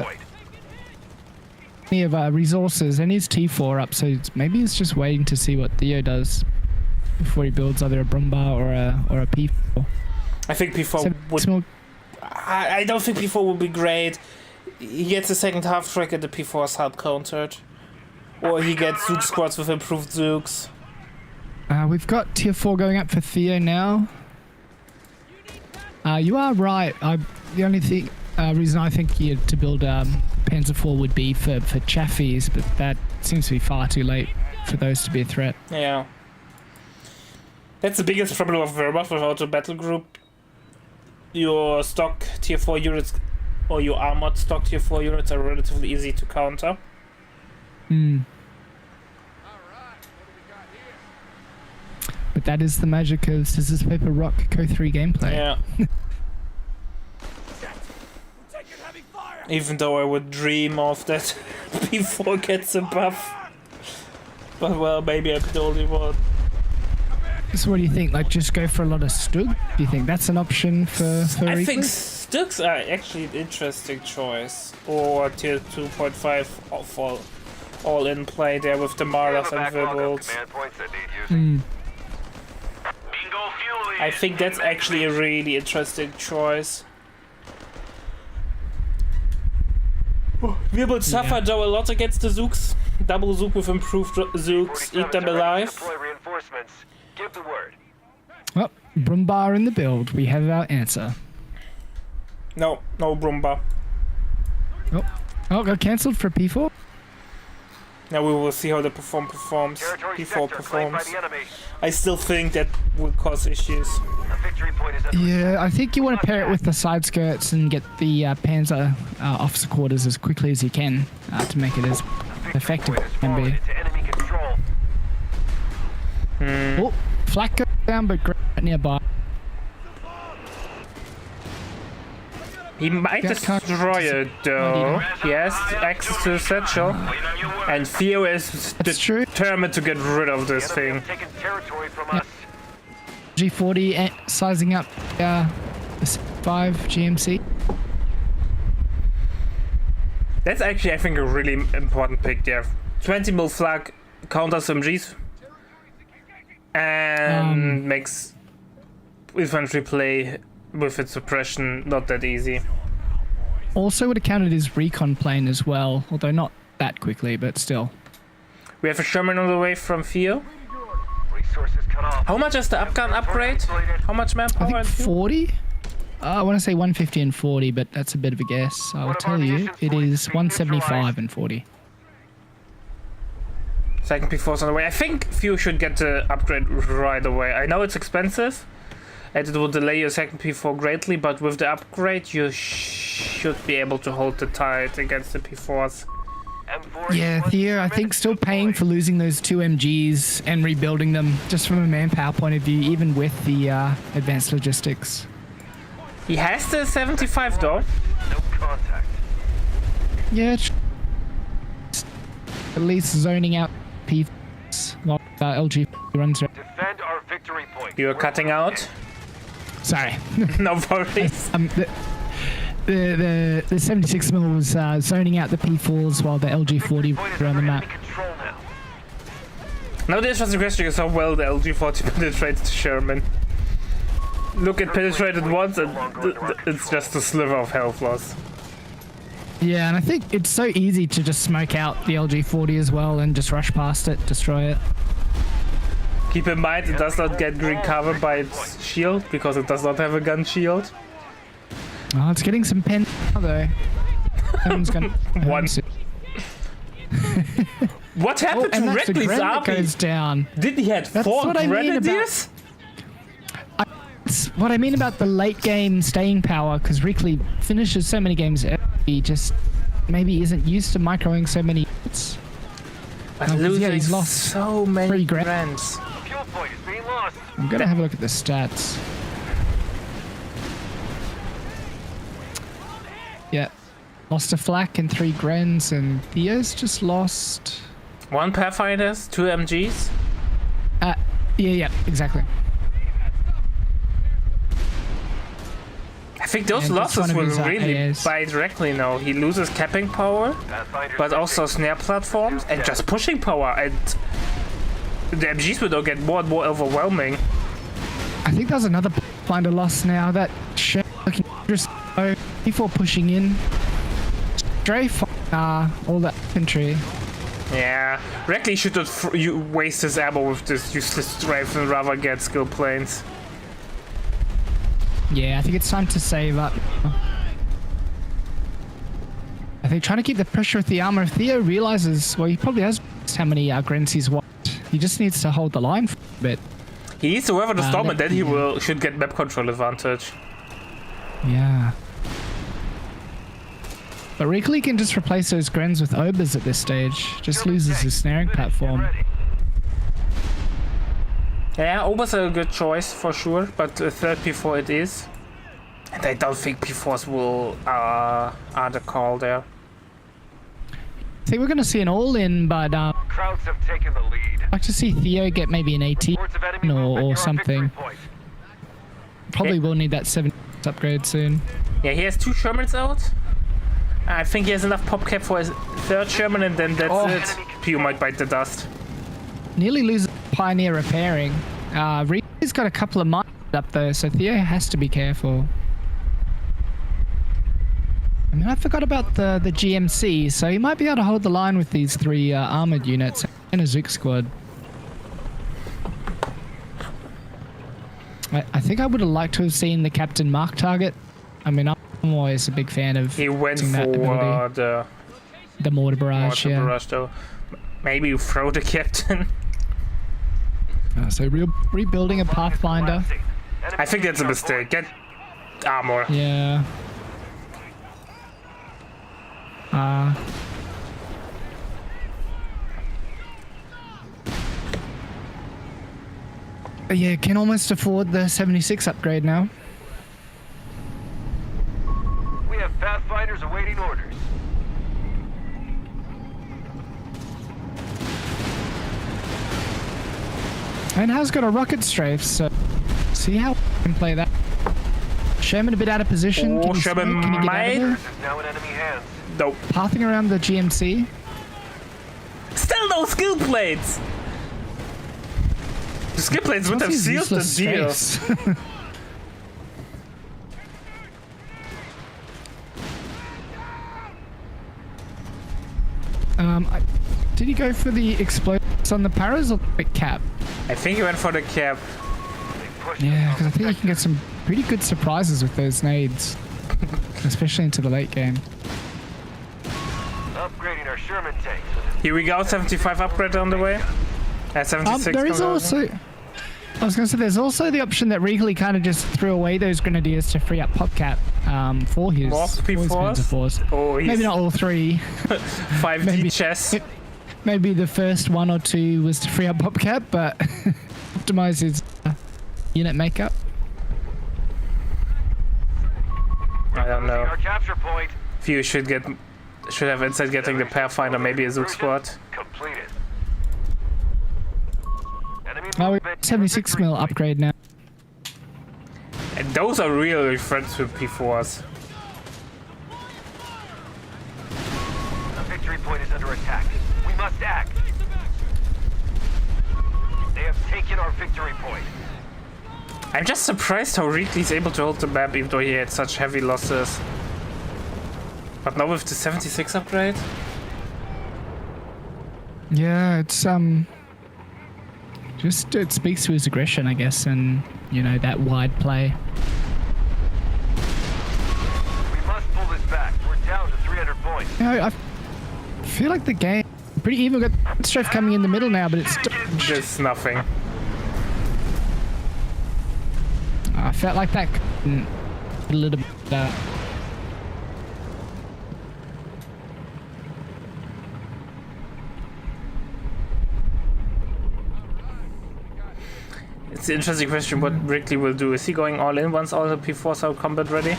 victory point. resources and his T4 up, so maybe he's just waiting to see what Theo does before he builds either a Brumbar or a P4. I think P4 would. Small, I don't think P4 would be great. He gets a second half track and the P4 is hard countered. Or he gets Zook squads with improved Zooks. we've got tier 4 going up for Theo now. You are right. The only reason I think you to build Panzer 4 would be for Chaffies, but that seems to be far too late for those to be a threat. Yeah. That's the biggest problem of Wehrmacht without a battle group. Your stock tier 4 units or your armored stock tier 4 units are relatively easy to counter. But that is the magic of Scissors Paper Rock Co 3 gameplay. Yeah. Even though I would dream of that P4 gets a buff. But well, maybe I'm the only one. So what do you think? Like, just go for a lot of Stug? Do you think that's an option for I Reakly? think Stugs are actually an interesting choice. Or tier 2.5 for all in play there with the We have Maras a and backlog of Vibbles. command points that need using. Bingo fuel I is think that's actually a really interesting choice. We will suffer though a lot against the Zooks. Double Zook with improved Zooks, eat 47s them are ready to alive. deploy reinforcements. Give the word. Well, Brumbar in the build. We have our answer. No Brumba. Oh, got cancelled for P4? Now we will see how the performs. Territory P4 sector claimed by performs. the enemy. I still think that will cause issues. A victory point is under Yeah, I think you want to pair it with the side skirts and get the Panzer officer quarters as quickly as you can to make it as effective point as has it can fallen be. into enemy control. Oh, flak goes down, but great nearby. He might That can't- destroy it though. He has access to the satchel. Lean on your word. And Theo is That's true. determined to get rid of The this enemy thing. have taken territory from Yeah. us. G40 sizing up the 5 GMC. That's actually, I think, a really important pick there. 20 mil flag counters MGs and makes infantry play with its suppression not that easy. Also would have counted his recon plane as well, although not that quickly, but still. We have a Sherman on the way from Theo. Resources cut off. How much is the upgun upgrade? How much I manpower? think and fuel? 40? I want to say 150 and 40, but that's a bit of a guess. I will One of tell our you, munitions it points is being 175 neutralized. and 40. Second P4's on the way. I think Theo should get the upgrade right away. I know it's expensive, and it will delay your second P4 greatly, but with the upgrade you should be able to hold the tide against the P4s. M4 Yeah, Theo, I think still paying for losing those 2 MGs and rebuilding them, just from a manpower point of view, even with the advanced logistics. He has the 75 though. No contact. Yeah, at least zoning out P4s while LG runs around. Defend our victory point. You're cutting out. Sorry. No worries. The 76 mil was zoning out the P4s while the LG40 Point is were on the under map. enemy control now. Now this was the question is how well the LG40 penetrates Sherman. Look, it penetrated once and it's just a sliver of health loss. Yeah, and I think it's so easy to just smoke out the LG40 as well and just rush past it, destroy it. Keep in mind it does not get recovered by its shield because it does not have a gun shield. Oh, it's getting some pen now, though. Someone's gonna One. What happened and to that's the Reakly's grenade army? goes down. Did he have That's 4 what I mean about- grenadiers? That's what I mean about the late game staying power, because Reakly finishes so many games early, he just maybe isn't used to microing so many hits. But yeah, losing he's lost so many 3 grand. grants. Fuel point is being lost. I'm gonna have a look at the stats. Yeah, lost a flak and 3 grens, and Theo's just lost. 1 Pathfinders, 2 MGs. Yeah, exactly. I think those And that's one losses of will his, really AAs. bite directly now. He loses capping power, Pathfinder's but also snare platforms and just pushing power, and the MGs will now get more and more overwhelming. I think there's another finder loss now. That shit looking just before pushing in. Strafe all that infantry. Yeah, Reakly should not waste his ammo with this useless strafe and rather get skill planes. Yeah, I think it's time to save up. I think trying to keep the pressure with the armor. If Theo realizes, well, he probably has how many Grens he's watched. He just needs to hold the line for a bit. He needs to weather the storm, and then he yeah. should get map control advantage. Yeah. But Reakly can just replace those Grens with Obers at this stage. Just loses his snaring platform. Yeah, Ober's a good choice for sure, but a third P4 it is. And I don't think P4s will are the call there. I think we're going to see an all-in, but Krauts have taken the lead. I'd like to see Theo get maybe an 18 Reports of enemy movement or near our something. victory point. Probably will need that 7 upgrade soon. Yeah, he has 2 Shermans out. I think he has enough pop cap for his 3rd Sherman, and then that's it. Pew might bite the dust. Nearly loses Pioneer repairing. Reakly's got a couple of mines up though, so Theo has to be careful. I mean, I forgot about the GMC, so he might be able to hold the line with these 3 armored units and a Zook squad. I think I would have liked to have seen the Captain Mark target. I mean, I'm always a big fan of He went using that for ability. the The mortar barrage, mortar yeah. barrage though. Maybe you throw the captain. So rebuilding a Pathfinder. I think that's a mistake. Get armor. Yeah. Yeah, can almost afford the 76 upgrade now. We have Pathfinders awaiting orders. And has got a rocket strafe, so see how we can play that. Sherman a bit out of position. Oh, Can he Sherman smoke? Can he get out of there? This is now in enemy hands. Nope. Pathing around the GMC. Still no skill plates! The skill plates would have What's his sealed the useless deal. strafes? Did he go for the explosions on the paras or the cap? I think he went for the cap. They pushed Yeah, us because I on think you can get some pretty good surprises with those nades, especially into the late game. upgrading our Sherman tanks. Here we go, 75 upgrade on the way. 76 There is coming over. also, I was going to say, there's also the option that Reakly kind of just threw away those grenadiers to free up PopCap for his More P4s? force. Oh, he's Maybe not all 3. 5D maybe- chess. Maybe the first 1 or 2 was to free up PopCap, but optimize his unit makeup. I don't know. Our capture point. Few should have instead getting the Pathfinder, maybe a Zook squad. Completed. Enemy Oh, we movement 76 near mil victory upgrade now. And those are really friends with P4s. point. The victory point is under attack. We must act. They have taken our victory point. I'm just surprised how Reakly's able to hold the map even though he had such heavy losses. But now with the 76 upgrade? Yeah, it's just it speaks to his aggression, I guess, and you know that wide play. We must pull this back. We're down to 300 points. You know, I feel like the game pretty even. Got strafe coming in the middle now, but it's Just nothing. I felt like that a little bit. It's an interesting question what Reakly will do. Is he going all in once all the P4s are combat ready?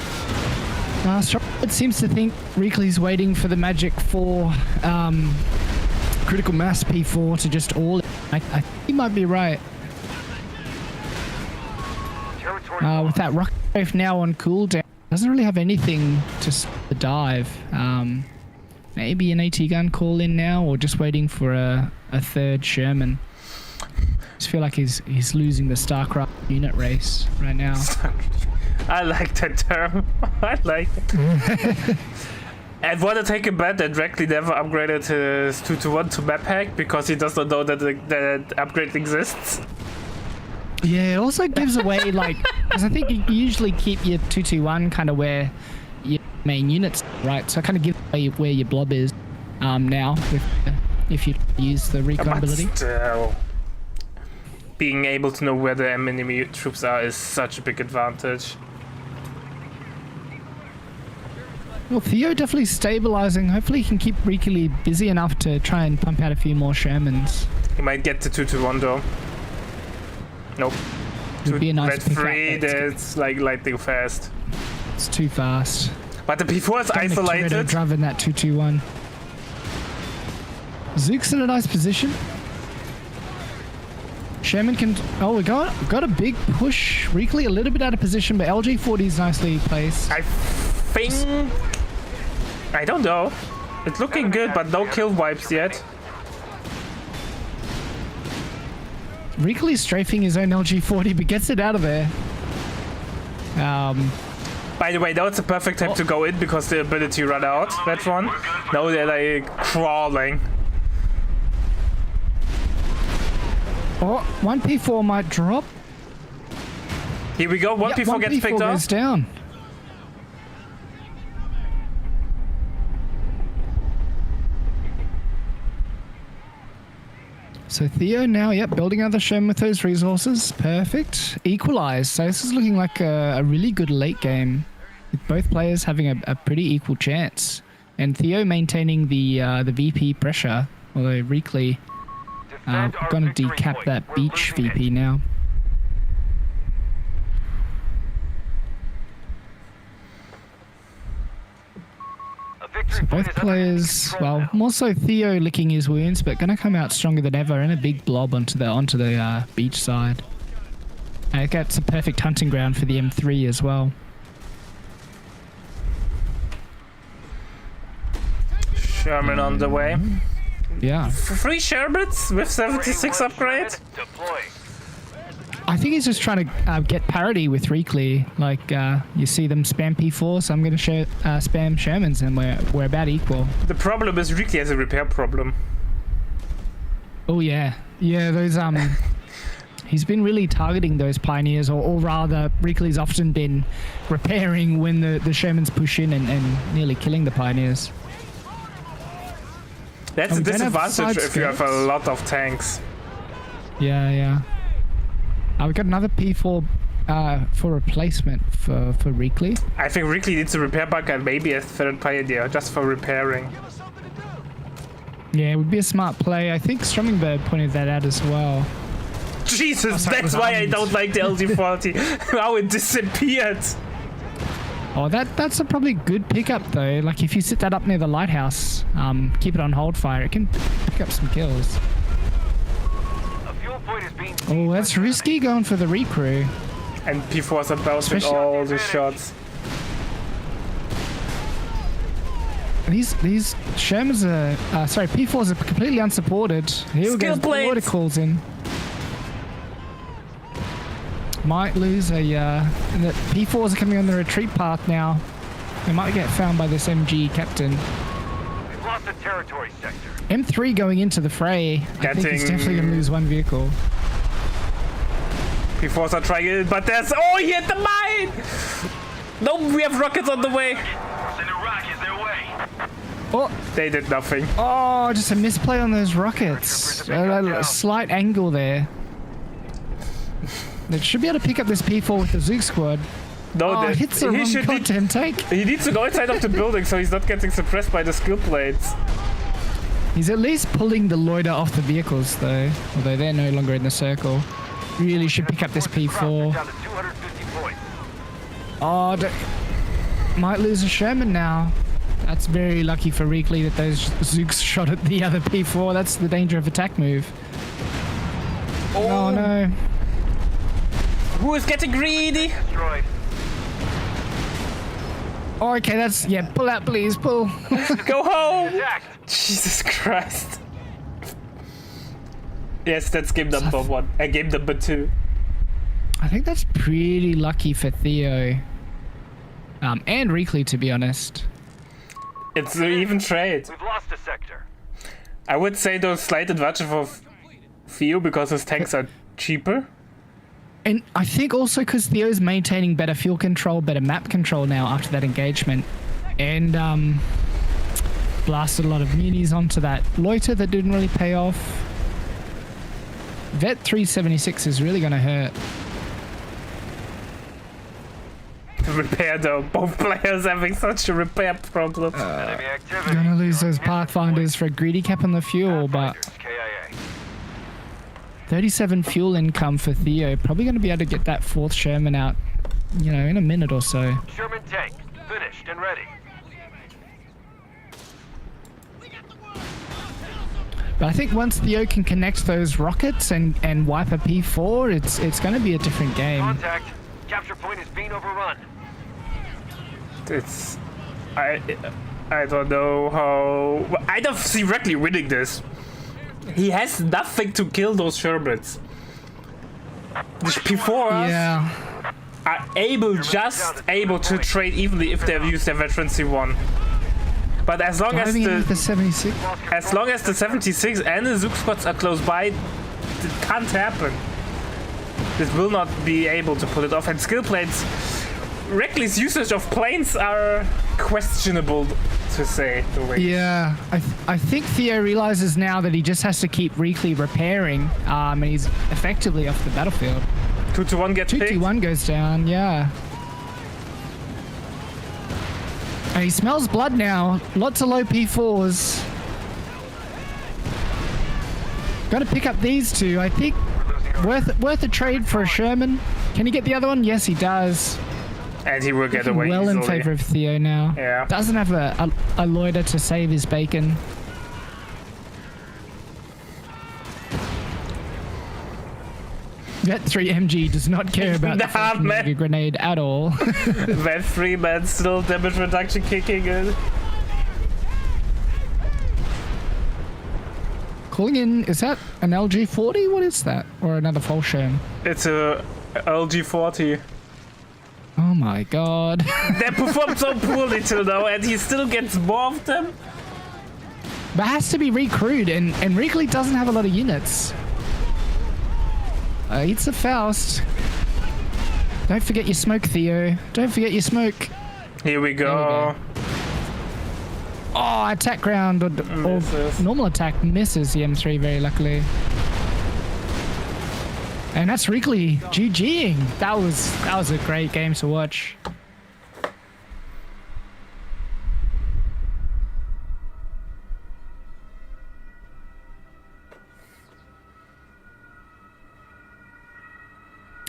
It seems to think Reakly's waiting for the magic 4 critical mass P4 to just all. I think he might be right. Territory With that rocket strafe now on cooldown, doesn't really have anything to the dive. Maybe an AT gun call in now, or just waiting for a third Sherman. Just feel like he's losing the StarCraft unit race right now. I like that term. I like it. And want to take a bet that Reakly never upgraded his 2-1 to map hack because he does not know that that upgrade exists. Yeah, it also gives away, like, because I think you usually keep your 2-2-1 kind of where your main units, right? So it kind of gives away where your blob is now if you use the recon But ability. still, being able to know where the enemy troops are is such a big advantage. Well, Theo definitely stabilizing. Hopefully he can keep Reakly busy enough to try and pump out a few more Shermans. He might get to 2-1 though. Nope. Would be a nice Red pickup, 3, but that's like lightning fast. it's too fast. But the P4 is Dominic Toretto isolated. driving that 2-2-1. Zook's in a nice position. Sherman can... Oh, we got a big push. Reakly a little bit out of position, but LG40's nicely placed. I think... I don't know. It's looking good, but no kill wipes yet. Reakly's strafing his own LG40, but gets it out of there. By the way, now it's a perfect time to go in because the ability ran out, that one. Now they're like crawling. Oh, one P4 might drop. Here we go, one Yeah, P4 one gets P4 picked up. goes down. So Theo now, yep, building another Sherman with those resources. Perfect. Equalize. So this is looking like a really good late game, with both players having a pretty equal chance. And Theo maintaining the VP pressure, although Reakly going to decap that beach VP now. So both players, well, more so Theo licking his wounds, but going to come out stronger than ever, and a big blob onto the beach side. And it gets a perfect hunting ground for the M3 as well. Sherman on the way. Yeah. 3 Shermans with 76 upgrade? Deploying. I think he's just trying to get parity with Reakly. Like, you see them spam P4, so I'm going to spam Shermans, and we're about equal. The problem is Reakly has a repair problem. Oh, yeah. Yeah, those, he's been really targeting those pioneers, or rather, Reakly's often been repairing when the Shermans push in and nearly killing the pioneers. That's a we don't have disadvantage side if you have a skirts. lot of tanks. Yeah, yeah. We got another P4 for replacement for Reakly. I think Reakly needs a repair bunker and maybe a third pioneer just for repairing. Yeah, it would be a smart play. I think Strummingbird pointed that out as well. Jesus, sorry, it that's was why I Arms. don't like the LG40. How it disappeared. Oh, that's a probably good pickup though. Like if you sit that up near the lighthouse, keep it on hold fire, it can pick up some kills. A fuel point is being Oh, that's risky going for the recrew. And P4s are bouncing Especially- all the shots. These Shermans are, sorry, P4s are completely unsupported. Here we go, Skill plates. water calls in. Might lose a, and the P4s are coming on the retreat path now. They might get found by this MG captain. We've lost the territory sector. M3 going into the fray. I think he's Getting- definitely going to lose one vehicle. P4s are trying it, but there's... Oh, he hit the mine! No, we have rockets on the way. Sending rockets their way. Oh, They did nothing. oh, just a misplay on those rockets. A slight angle there. They should be able to pick up this P4 with the Zook squad. No, Oh, they- it hits the he wrong should need, goddamn tank. he needs to go inside of the building so he's not getting suppressed by the skill plates. He's at least pulling the loader off the vehicles, though. Although they're no longer in the circle. Really should pick up this P4. Down to 250 points. Oh, might lose a Sherman now. That's very lucky for Reakly that those Zooks shot at the other P4. That's the danger of attack move. Oh no. Who is getting greedy? Destroyed. Oh, okay, that's... Yeah, pull out, please, pull. Go home! Attacked. Jesus Christ. Yes, that's game number 1. Game number 2. I think that's pretty lucky for Theo. And Reakly, to be honest. It's an even trade. We've lost a sector. I would say there's slight advantage for Theo because his tanks are cheaper. And I think also because Theo's maintaining better fuel control, better map control now after that engagement. And blasted a lot of munis onto that loiter that didn't really pay off. Vet 376 is really going to hurt. Repair though, both players having such a repair problem. Enemy activity. Going to lose those You're on Pathfinders for a greedy cap on the fuel, but Pathfinders, KIA. 37 fuel income for Theo. Probably going to be able to get that 4th Sherman out, you know, in a minute or so. Sherman tank, finished and ready. But I think once Theo can connect those rockets and wipe a P4, it's going to be a different game. Contact. Capture point is being overrun. It's... I don't know how... I don't see Reakly winning this. He has nothing to kill those Shermans. The P4s Yeah. are just able to trade evenly if they've used their veterancy 1. But as long as Driving in with the the 76. as long as the 76 and the Zook spots are close by, it can't happen. This will not be able to pull it off. And skill plates, Reakly's usage of planes are questionable, to say the least. Yeah, I think Theo realizes now that he just has to keep Reakly repairing, and he's effectively off the battlefield. 2-1 gets picked. 2-2-1 goes down, yeah. And he smells blood now. Lots of low P4s. Got to pick up these two. I think worth a trade for a Sherman. Can he get the other one? Yes, he does. And he will get Looking away well in easily. favor of Theo now. Yeah. Doesn't have a loiter to save his bacon. Vet 3 MG does not care about the Nah, man. mega grenade at all. That 3-man still damage reduction kicking in. Calling in, is that an LG40? What is that? Or another Volsherm? It's a LG40. Oh my god. They performed so poorly till now, and he still gets more of them. But has to be recrewed, and Reakly doesn't have a lot of units. Eats a Faust. Don't forget your smoke, Theo. Don't forget your smoke. Here we go. Oh, attack round or Misses. normal attack misses the M3 very luckily. And that's Reakly GGing. That was a great game to watch.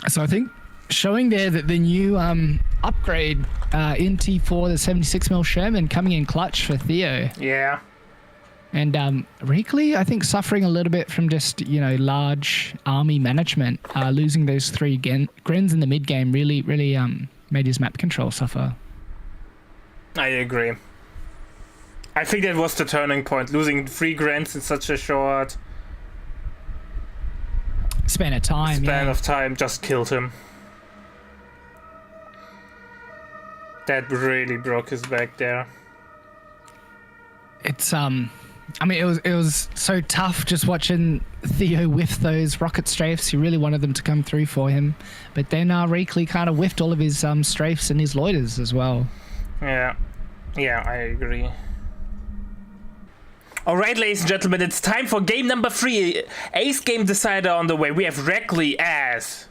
So I think showing there that the new upgrade in T4, the 76mm Sherman coming in clutch for Theo. Yeah. And Reakly, I think, suffering a little bit from just, you know, large army management. Losing those 3 Grens in the mid game really made his map control suffer. I agree. I think that was the turning point. Losing 3 grants in such a short Span of time, span yeah. of time just killed him. That really broke his back there. It's I mean, it was so tough just watching Theo whiff those rocket strafes. He really wanted them to come through for him, but then Reakly kind of whiffed all of his strafes and his loiters as well. Yeah, I agree. Alright, ladies and gentlemen, it's time for game number 3. Ace game decider on the way. We have Reakly as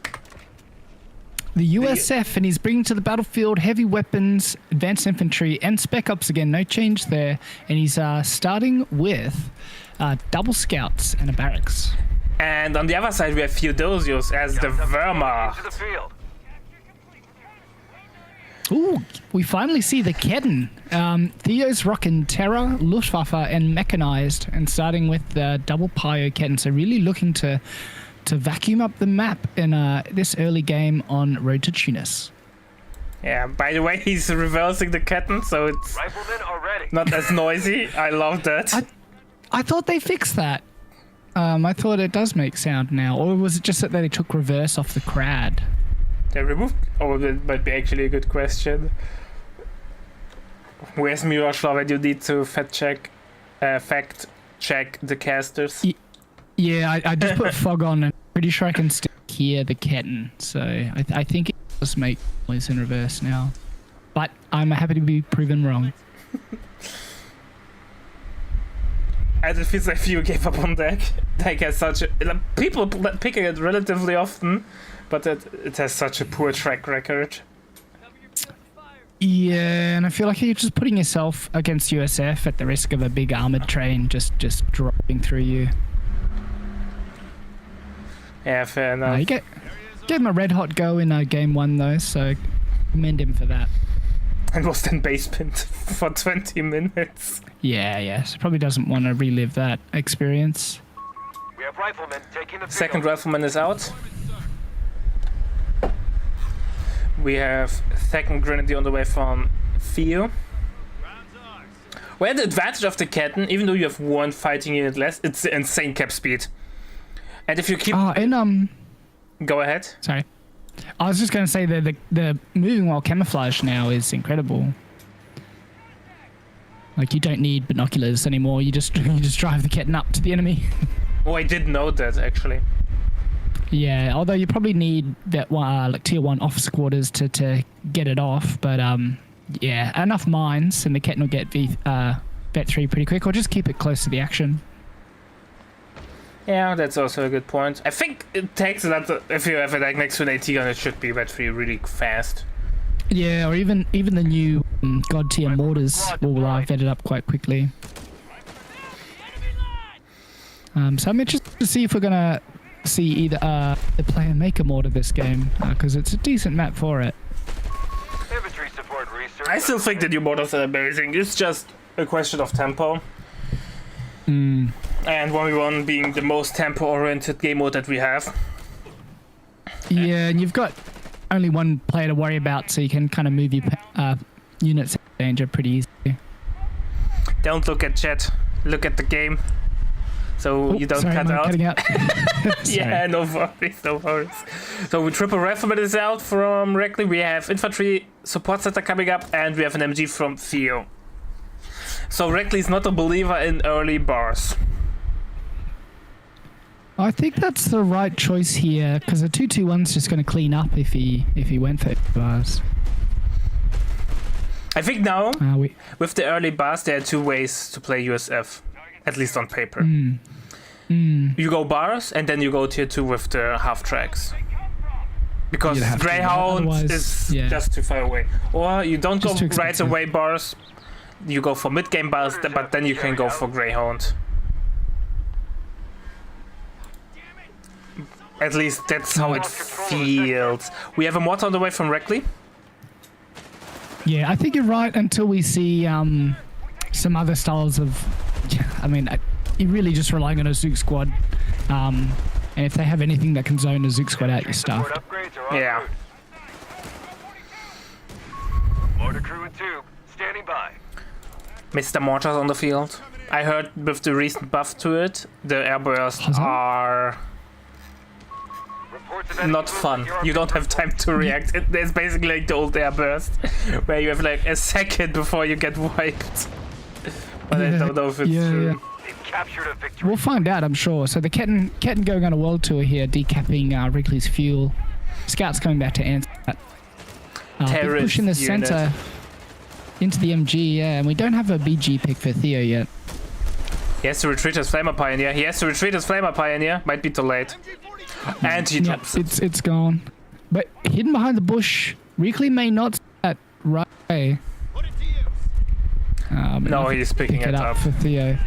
The USF, and he's bringing to the battlefield heavy weapons, advanced infantry, and spec ops again. No change there. And he's starting with double scouts and a barracks. And on the other side, we have Theodosios as the Wehrmacht. Into the field. Ooh, we finally see the Kedden. Theo's rocking Terror, Luftwaffe, and Mechanized, and starting with the double Pio Kedden. So really looking to vacuum up the map in this early game on Road to Tunis. Yeah, by the way, he's reversing the Ketten, so it's Riflemen are ready. not as noisy. I love that. I thought they fixed that. I thought it does make sound now, or was it just that they took reverse off the crad? They removed... Oh, that might be actually a good question. Where's Miroslav when you need to fact check the casters? Yeah, I just put fog on, and I'm pretty sure I can still hear the Ketten, so I think it does make noise in reverse now. But I'm happy to be proven wrong. And it feels like you gave up on deck. Deck has such a... People picking it relatively often, but it has such a poor track record. Yeah, and I feel like you're just putting yourself against USF at the risk of a big armored train just dropping through you. Yeah, fair enough. You gave him a red hot go in game 1 though, so commend him for that. And was then base pinned for 20 minutes. Yeah, so probably doesn't want to relive that experience. We have riflemen taking the field. Second rifleman is out. We have second grenadier on the way from Theo. Where the advantage of the Ketten, even though you have one fighting unit less, it's the insane cap speed. And if you keep... Go ahead. Sorry. I was just going to say that the moving while camouflage now is incredible. Like, you don't need binoculars anymore. You just drive the Ketten up to the enemy. Oh, I did know that, actually. Yeah, although you probably need that like tier 1 officer quarters to get it off. But yeah, enough mines and the Ketten will get vet 3 pretty quick, or just keep it close to the action. Yeah, that's also a good point. I think it takes a lot if you have it like next to an AT gun, it should be vet 3 really fast. Yeah, or even the new god tier mortars will vet it up quite quickly. So I'm interested to see if we're gonna see either the player make a mortar this game, because it's a decent map for it. Infantry support research. I still think the new mortars are amazing. It's just a question of tempo. And 1v1 being the most tempo-oriented game mode that we have. Yeah, and you've got only one player to worry about, so you can kind of move your units in danger pretty easily. Don't look at chat. Look at the game. So you don't cut out. Cutting out? Yeah, no worries. So we triple rifleman is out from Reakly. We have infantry support center coming up, and we have an MG from Theo. So Reakly is not a believer in early bars. I think that's the right choice here, because a 2-2-1's just going to clean up if he went for bars. I think now, with the early bars, there are two ways to play USF, at least on paper. You go bars, and then you go tier 2 with the half tracks. Because Greyhound is just too far away. Or you don't go right away bars, you go for mid-game bars, but then you can go for Greyhound. At least that's how it feels. We have a mortar on the way from Reakly. Yeah, I think you're right until we see some other styles of... I mean, you're really just relying on a Zook squad. And if they have anything that can zone a Zook squad out, you're stuffed. Yeah. Mortar crew and tube, standing by. Mr. Mortars on the field. I heard with the recent buff to it, the airbursts are... not fun. You don't have time to react. It's basically like the old airburst, where you have like a second before you get wiped. But I don't know if it's true. They've captured a victory. We'll find out, I'm sure. So the Ketten going on a world tour here, decapping Reakly's fuel. Scouts coming back to answer that. Big push in the center into the MG, yeah, and we don't have a BG pick for Theo yet. He has to retreat his Flamer Pioneer. Might be too late. And he drops it. It's gone. But hidden behind the bush, Reakly may not see that right away. No, he's picking it up for Theo.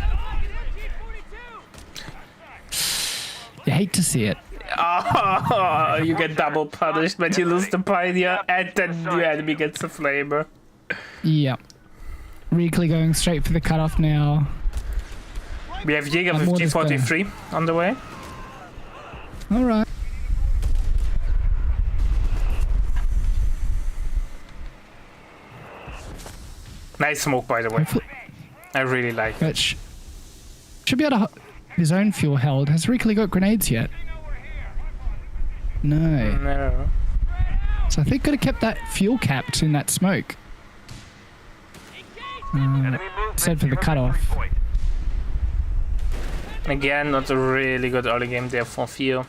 You hate to see it. Oh, you get double punished when you lose the Pioneer, and then your enemy gets the Flamer. Yeah. Reakly going straight for the cutoff now. We have Jaeger with G43 on the way. Alright. Nice smoke, by the way. Hopefully, I really like it. but should be able to his own fuel held. Has Reakly got grenades yet? No. No. So I think could have kept that fuel capped in that smoke. Instead for the cutoff. Again, not a really good early game there for Theo.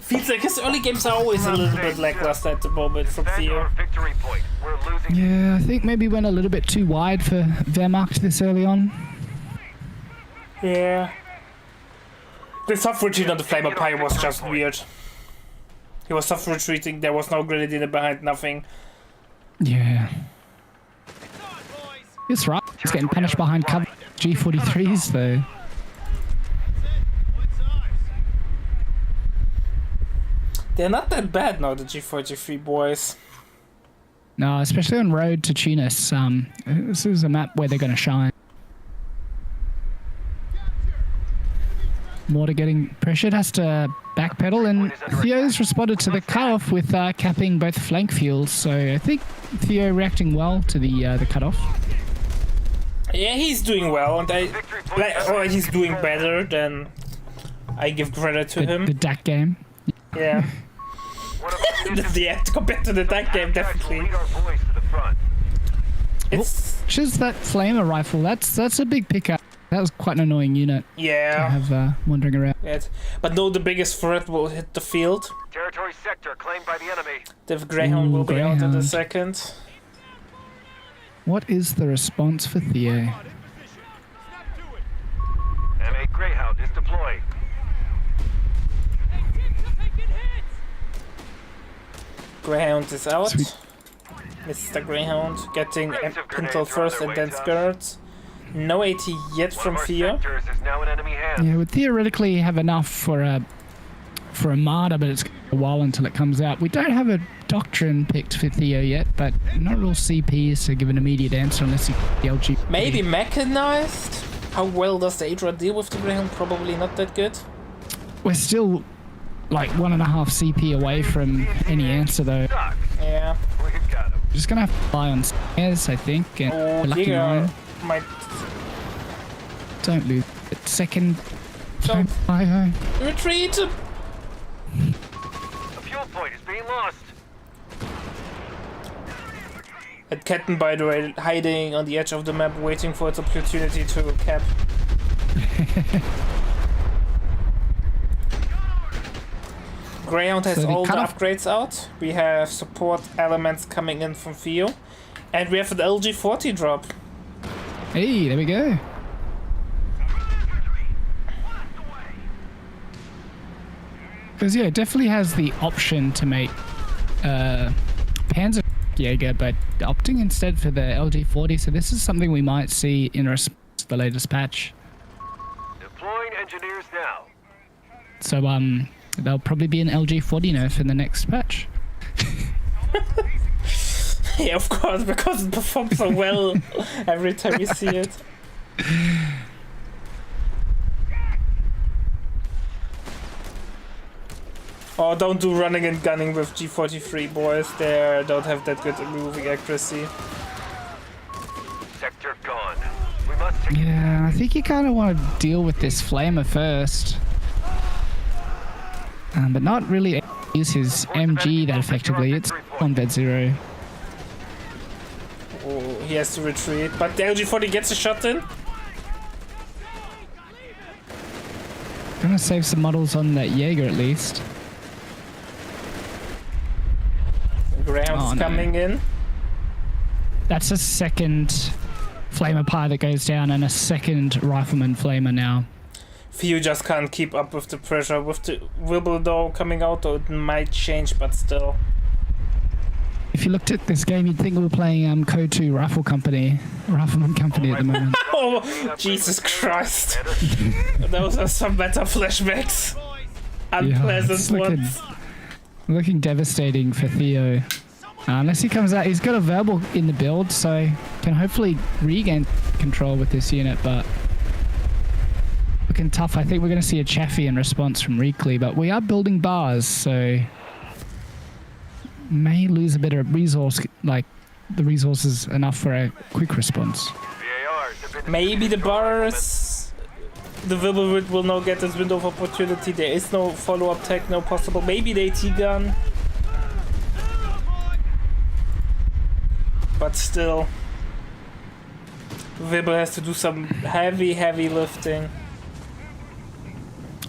Feels like his early games are always a little bit lackluster at the moment from Theo. Victory point. We're losing. Yeah, I think maybe went a little bit too wide for Wehrmacht this early on. Yeah. The soft retreat on the Flame Empire was just weird. He was soft retreating, there was no grenadier behind, nothing. Yeah. It's right. He's getting punished behind cover G43s though. They're not that bad now, the G43 boys. No, especially on road to Tunis. This is a map where they're going to shine. Mortar getting pressured, has to backpedal, and Theo's responded to the cutoff with capping both flank fuels. So I think Theo reacting well to the cutoff. Yeah, he's doing well, and he's doing better than I give credit to him. The DAC game. Yeah. Yeah, compared to the DAC game, definitely. It's Just that flamer rifle. That's a big pickup. That was quite an annoying unit to yeah. have wandering around. But no, the biggest threat will hit the field. Territory sector claimed by the enemy. The Greyhound will be out in a Greyhound. second. What is the response for Theo? MA Greyhound is deployed. Greyhound is out. Sweet. Mr. Greyhound getting Pintle first and then Skirts. No AT yet from Theo. Sectors is now in enemy hands. Yeah, would theoretically have enough for a martyr, but it's a while until it comes out. We don't have a doctrine picked for Theo yet, but not all CPs to give an immediate answer unless you the LG. Maybe mechanized? How well does the Adra deal with the Greyhound? Probably not that good. We're still like 1.5 CP away from any answer though. Doc, Yeah. we've got him. Just gonna have to rely on spares, I think, and Oh, lucky Digger line. might Don't lose it. Second Don't. time. retreat. The fuel point is being lost. And Ketten, by the way, hiding on the edge of the map, waiting for its opportunity to cap. Greyhound has So the all the cutoff- upgrades out. We have support elements coming in from Theo. And we have an LG40 drop. Hey, there we go. Because yeah, it definitely has the option to make Panzer Jaeger, but opting instead for the LG40. So this is something we might see in response to the latest patch. Deploying engineers now. So there'll probably be an LG40 nerf in the next patch. Yeah, of course, because it performs so well every time you see it. Oh, don't do running and gunning with G43, boys. They don't have that good moving accuracy. Sector gone. We must take Yeah, I think you kind of want to deal with this flamer first. But not really use his MG that effectively. It's on bed 0. Oh, he has to retreat. But the LG40 gets a shot in. Gonna save some models on that Jaeger at least. Greyhound's Oh, no. coming in. That's a second flamer pie that goes down and a second rifleman flamer now. Theo just can't keep up with the pressure. With the Wimbledon coming out, though, it might change, but still. If you looked at this game, you'd think we were playing Code 2 Rifleman Company at the moment. Oh, Jesus Christ. Those are some better flashbacks. Unpleasant it's looking- ones. Looking devastating for Theo. Unless he comes out, he's got a verbal in the build, so can hopefully regain control with this unit, but looking tough. I think we're going to see a Chaffee in response from Reakly, but we are building bars, so may lose a bit of resource, like the resources enough for a quick response. VARs have been Maybe the defeated. bars, the Wilburwood will now get this window of opportunity. There is no follow-up tech, no possible. Maybe the AT gun. But still, Wilbur has to do some heavy lifting.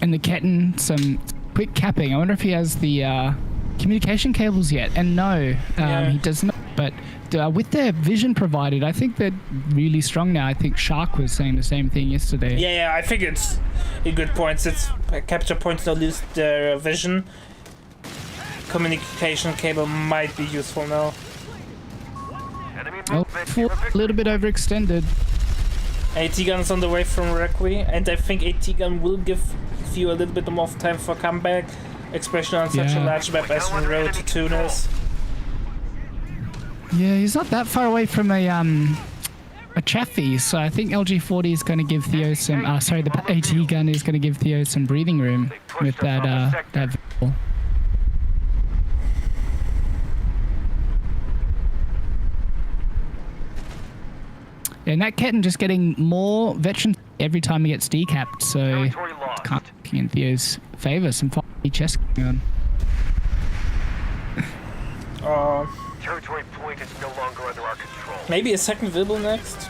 And the Ketten, some quick capping. I wonder if he has the communication cables yet. And no, Yeah. he does not. But with their vision provided, I think they're really strong now. I think Shark was saying the same thing yesterday. Yeah, I think it's a good point. It's capture points now lose their vision. Communication cable might be useful now. Enemy Oh, movement a near victory. little bit overextended. AT gun's on the way from Reakly, and I think AT gun will give you a little bit more time for comeback, especially on such a Yeah. large map as the Road to Tunis. Yeah, he's not that far away from a Chaffee, so I think LG40 is going to give Theo some. Sorry, the AT gun is going to give Theo some breathing room with that that vehicle. And that Ketten just getting more veteran every time he gets decapped, so Territory lost. can't be in Theo's favour. Some chess going on. Territory point is no longer under our control. Maybe a second Wibble next.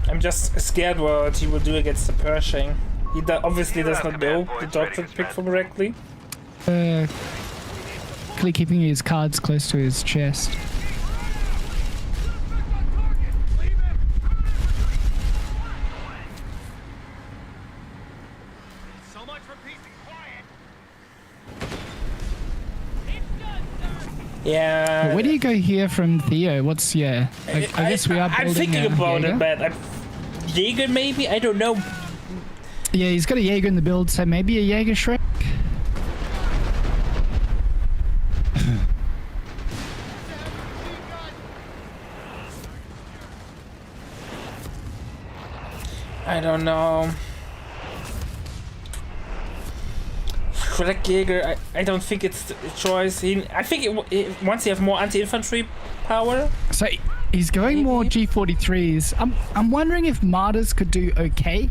I'm just scared what he will do against the Pershing. He obviously does not know the doctrine pick from Reakly. Keeping his cards close to his chest. Yeah. Where do you go here from Theo? What's I guess we are building. I'm thinking a about Jaeger. it, but Jaeger maybe? I don't know. Yeah, he's got a Jaeger in the build, so maybe a Jaeger Shrek. I don't know. Shrek Jaeger, I don't think it's a choice. I think once you have more anti-infantry power. So he's going more G43s. I'm wondering if Martyrs could do okay.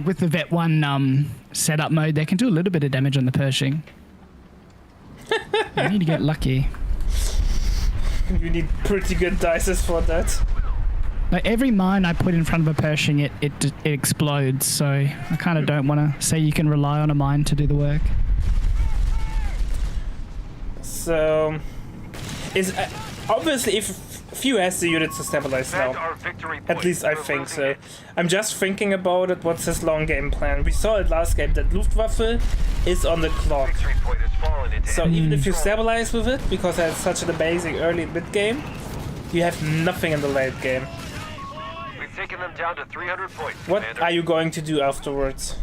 With the Vet 1 setup mode, they can do a little bit of damage on the Pershing. You need to get lucky. You need pretty good dices for that. Like every mine I put in front of a Pershing, it explodes. So I kind of don't want to say you can rely on a mine to do the work. So, is obviously if few has the units to stabilize Defend now. our victory At point. least I We're think losing so. it. I'm just thinking about it. What's his long game plan? We saw it last game that Luftwaffe is on the clock. Victory point has fallen into So enemy even if you control. stabilize with it, because it's such an amazing early mid game, you have nothing in the late game. We've taken them down to 300 points. What Commander. are you going to do afterwards?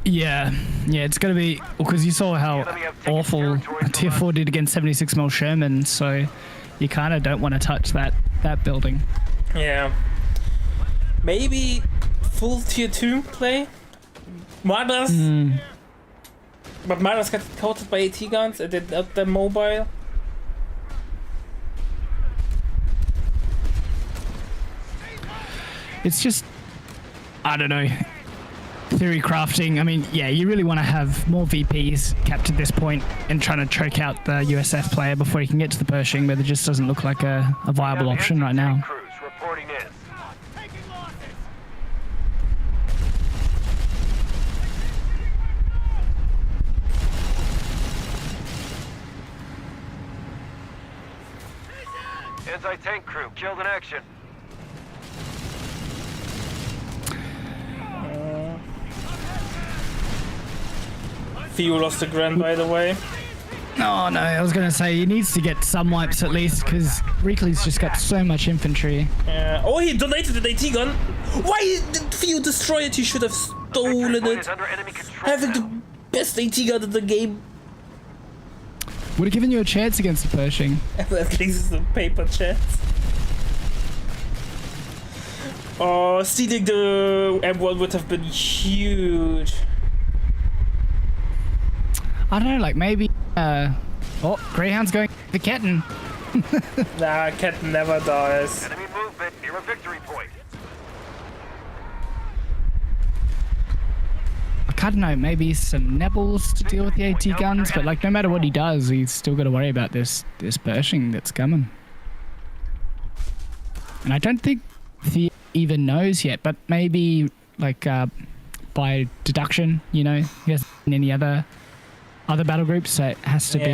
Yeah, it's going to be... Because you saw how awful Tier 4 did against 76mm Sherman, so you kind of don't want to touch that building. Yeah. Maybe full tier 2 play? Martyrs? But Martyrs got coated by AT guns and did not the mobile. It's just... I don't know. Theory crafting. I mean, yeah, you really want to have more VPs capped at this point and trying to choke out the USF player before he can get to the Pershing, but it just doesn't look like a viable We have option right now. anti-tank crews reporting in. Anti-tank crew killed in action. Theo lost the Grand, by the way. Oh no, I was going to say he needs to get some wipes at least because Reakly's just got so much infantry. Oh, he donated an AT gun. Why did Theo destroy it? He should have stolen Victory point it. is under enemy control Having now. the best AT gun in the game. Would have given you a chance against the Pershing. At least the paper chats. Oh, stealing the M1 would have been huge. I don't know, like maybe. Oh, Greyhound's going for Ketten. Nah, Cat never dies. Enemy movement near a victory point. I don't know, maybe some Nebbles to deal with the AT guns, but like no matter what he does, he's still got to worry about this Pershing that's coming. And I don't think Theo even knows yet, but maybe like by deduction, you know, he hasn't seen any other battle groups, so it has to be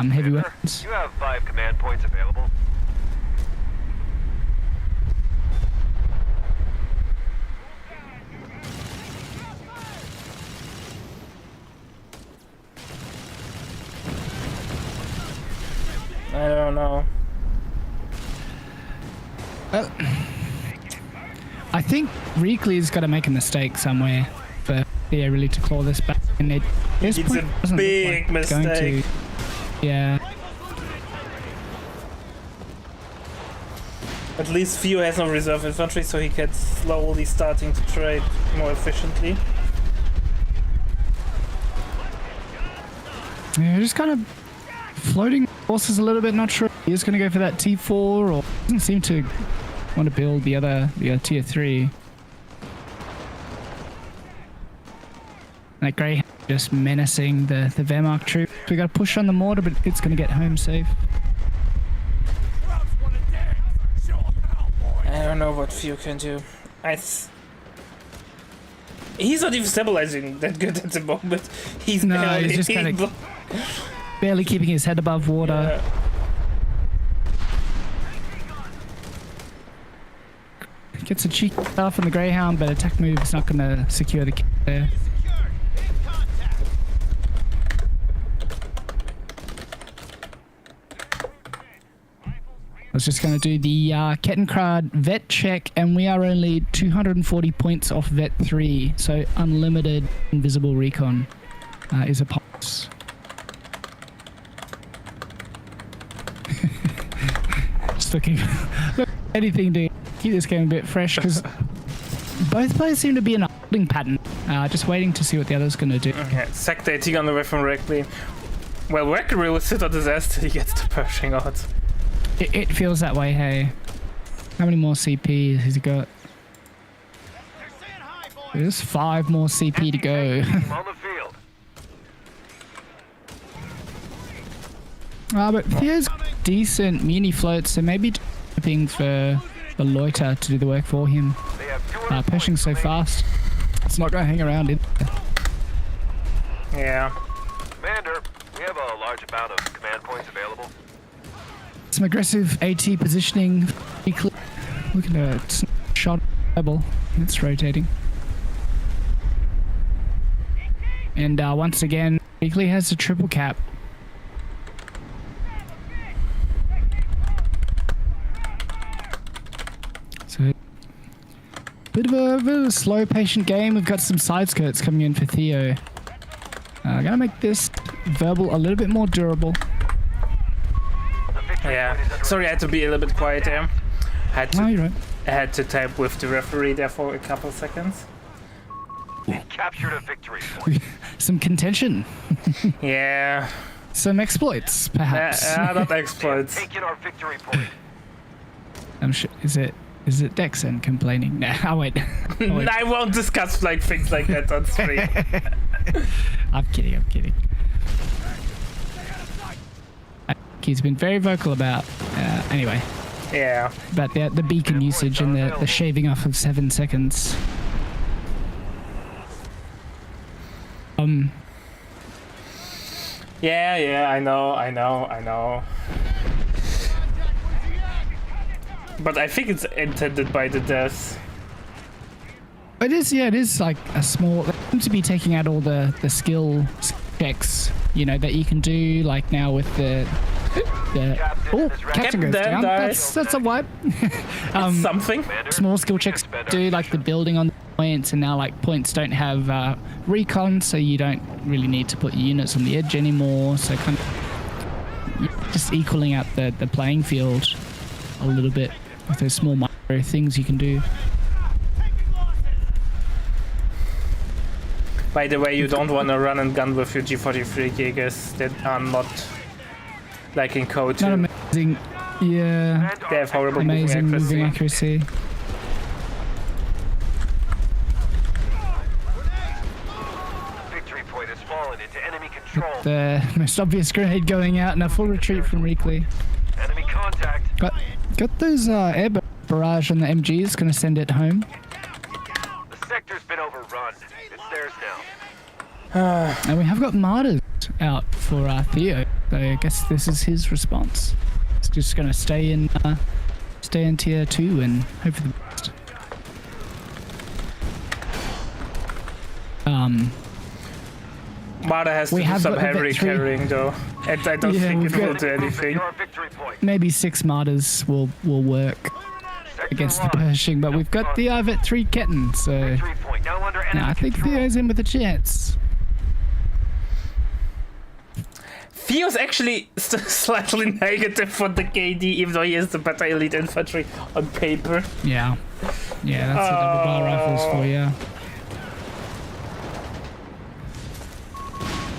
heavy weapons. You have 5 command points available. I don't know. I think Reakly's got to make a mistake somewhere for Theo really to claw this back. And this It's point a doesn't look big like it's going mistake. to, yeah. At least Theo has no reserve infantry, so he can slowly starting to trade more efficiently. Yeah, just kind of floating forces a little bit. Not sure if he is going to go for that T4 or doesn't seem to want to build the other tier 3. That Grey just menacing the Wehrmacht troop. We got to push on the mortar, but it's going to get home safe. I don't know what Theo can do. He's not even stabilizing that good at the moment. He's just kind of barely keeping his head above water. Gets a cheeky stuff on the Greyhound, but attack move is not going to secure the kill there. I was just going to do the Kettenkrad vet check, and we are only 240 points off vet 3, so unlimited invisible recon is upon us. Just looking anything to keep this game a bit fresh, because both players seem to be in a holding pattern, just waiting to see what the other's going to do. Okay, sack the AT gun away from Reakly. Well, Reakly will sit on his ass till he gets the Pershing out. It feels that way, hey. How many more CP has he got? There's 5 more CP to go. On the field. But Theo's decent muni floats, so maybe hoping for the loiter to do the work for him. They have Pushing so fast, it's not going to hang around in. Yeah. Commander, we have a large amount of command points available. Some aggressive AT positioning. Looking at shot rebel. It's rotating. And once again, Reakly has a triple cap. So, bit of a slow, patient game. We've got some side skirts coming in for Theo. Gonna make this verbal a little bit more durable. Yeah. Sorry, I had to be a little bit quiet there. No, you're right. I had to type with the referee there for a couple seconds. We captured a victory point. Some contention. Yeah. Some exploits, perhaps. Not exploits. Taking our victory point. I'm sure. Is it Dexon complaining? Nah, I'll wait. I won't discuss like things like that on stream. I'm kidding. He's been very vocal about, anyway, Yeah. about the beacon usage and the shaving off of 7 seconds. Yeah, I know. But I think it's intended by the devs. It is like a small. They seem to be taking out all the skill checks, you know, that you can do like now with the captain goes down. That's a wipe. Something. Small skill checks do like the building on the points, and now like points don't have recon, so you don't really need to put your units on the edge anymore. So kind of just equaling out the playing field a little bit with those small micro things you can do. By the way, you don't want to run and gun with your G43 Jaegers that are not like in code. Not amazing. Yeah. They have horrible Amazing moving accuracy. accuracy. Victory point has fallen into enemy control. The most obvious grenade going out and a full retreat from Reakly. Enemy contact. Got those air barrage on the MGs. Gonna send it home. The sector's been overrun. It's theirs now. And we have got martyrs out for Theo. So I guess this is his response. It's just gonna stay in tier 2 and hope for the best. Marta has to We do have some got the heavy victory. carrying though. And I don't Yeah, think we've it will got- do anything. Your victory point. Maybe 6 martyrs will work Sector against the lost. Pershing, but we've got the Ivet 3 kitten, so Victory point now under enemy I think control. Theo's in with a chance. Theo's actually slightly negative for the KD, even though he has the better elite infantry on paper. Yeah. Yeah, that's the double bar rifles for you.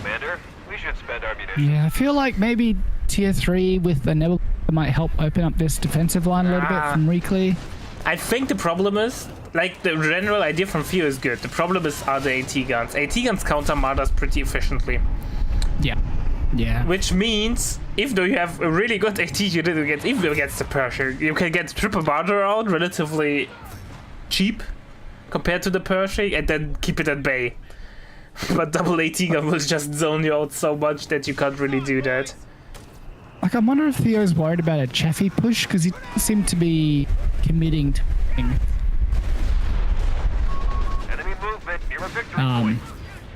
Commander, we should spend our munitions. Yeah, I feel like maybe tier 3 with the Nebula might help open up this defensive line a little bit from Reakly. I think the problem is, like, the general idea from Theo is good. The problem is are the AT guns. AT guns counter Martas pretty efficiently. Yeah. Yeah. Which means, if though you have a really good AT unit against the Pershing, you can get triple Marder out relatively cheap compared to the Pershing and then keep it at bay. But double AT gun will just zone you out so much that you can't really do that. Like, I wonder if Theo's worried about a Chaffee push, because he doesn't seem to be committing to Enemy movement near a victory point.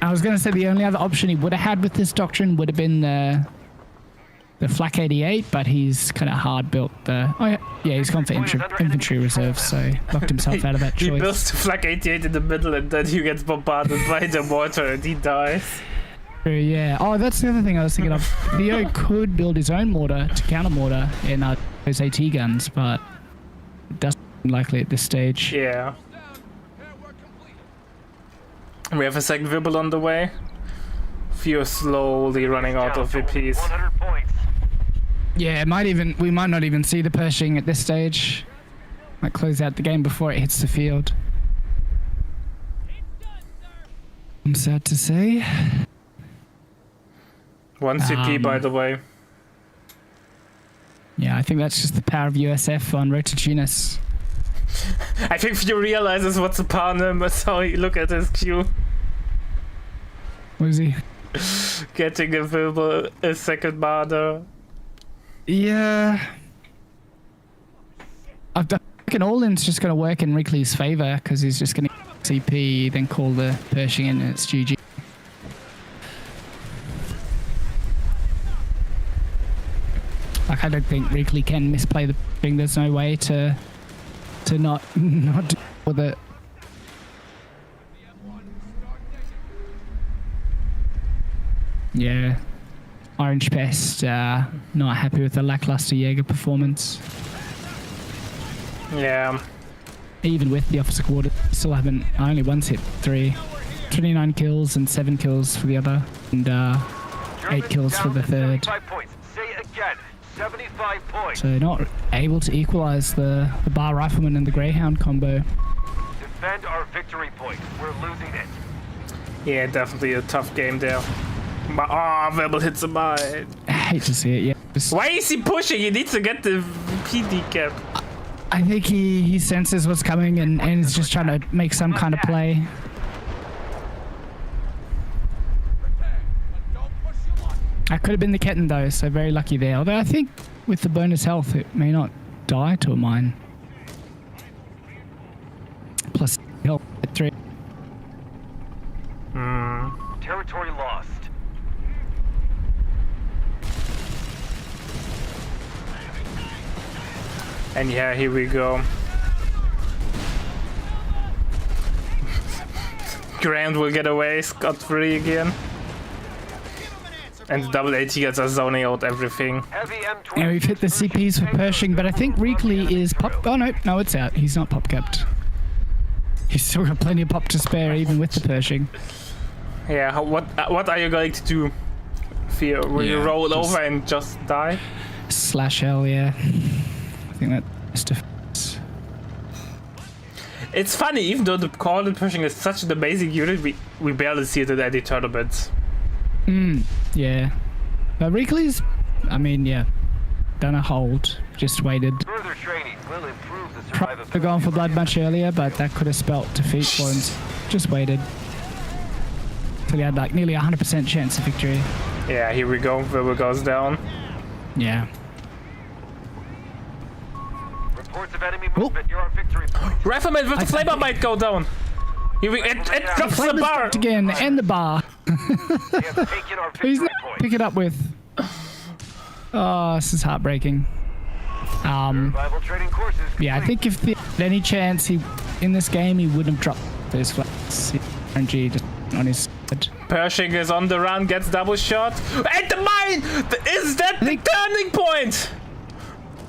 I was going to say the only other option he would have had with this doctrine would have been the Flak 88, but he's kind of hard built the... Oh, yeah, he's gone for infantry reserves, so locked himself out of that He choice. builds the Flak 88 in the middle and then he gets bombarded by the mortar and he dies. Yeah. Oh, that's the other thing I was thinking of. Theo could build his own mortar to counter mortar in those AT guns, but it doesn't seem likely at this stage. Yeah. We have a second Wibble on the way. Theo slowly running out of Down to VPs. 100 points. Yeah, we might not even see the Pershing at this stage. Might close out the game before it hits the field. I'm sad to say. 1 CP, by the way. Yeah, I think that's just the power of USF on Rotatunus. I think Theo realizes what's upon him. That's how he look at his queue. What is he? Getting a Wibble, a second Marder. Yeah. I reckon All-In's just going to work in Reakly's favour, because he's just going to CP, then call the Pershing in, and it's GG. Like, I don't think Reakly can misplay the thing. There's no way to not do with it. Yeah. Orange Pest, not happy with the lackluster Jaeger performance. Yeah. Even with the officer quarter, still haven't. Only once hit 3. 29 kills and 7 kills for the other, and 8 kills for the third. 75 points. Say it again. 75 points. So not able to equalize the Bar Rifleman and the Greyhound combo. Defend our victory point. We're losing it. Yeah, definitely a tough game there. Oh, Wibble hits him by. I hate to see it, yeah. Just- Why is he pushing? He needs to get the PD cap. I think he senses what's coming and is just trying to make some kind of play. I could have been the Ketten though, so very lucky there. Although I think with the bonus health, it may not die to a mine. Plus health at 3. Territory lost. And yeah, here we go. Grant will get away scot-free again. And the double AT guys are zoning out everything. Heavy M20. Yeah, we've hit the CPs for Pershing, but I think Reakly is pop. Oh no, it's out. He's not pop capped. He's still got plenty of pop to spare, even with the Pershing. Yeah, what are you going to do? Fear, will you Yeah, roll just- over and just die? Slash L, yeah. I think that's defense. It's funny, even though the coordinate pushing is such an amazing unit, we barely see it in any tournaments. Yeah. But Reakly's, I mean, yeah, done a hold, just waited. Further training will improve the Probably survivability. gone for blood much earlier, but that could have spelt defeat for him. Just waited. Till he had like nearly 100% chance of victory. Yeah, here we go. Wilbur goes down. Yeah. Reports of enemy movement. You're on victory point. Rifleman with the flamer might go down. It drops the Flamer's bar. dropped again, and the bar. We have taken our He's victory not point. pick it up with. Oh, this is heartbreaking. Survival training courses. Yeah, I think if there had any chance he in this game, he wouldn't have dropped those flags. RNG just on his side. Pershing is on the run, gets double shot. And the mine! Is that the turning point?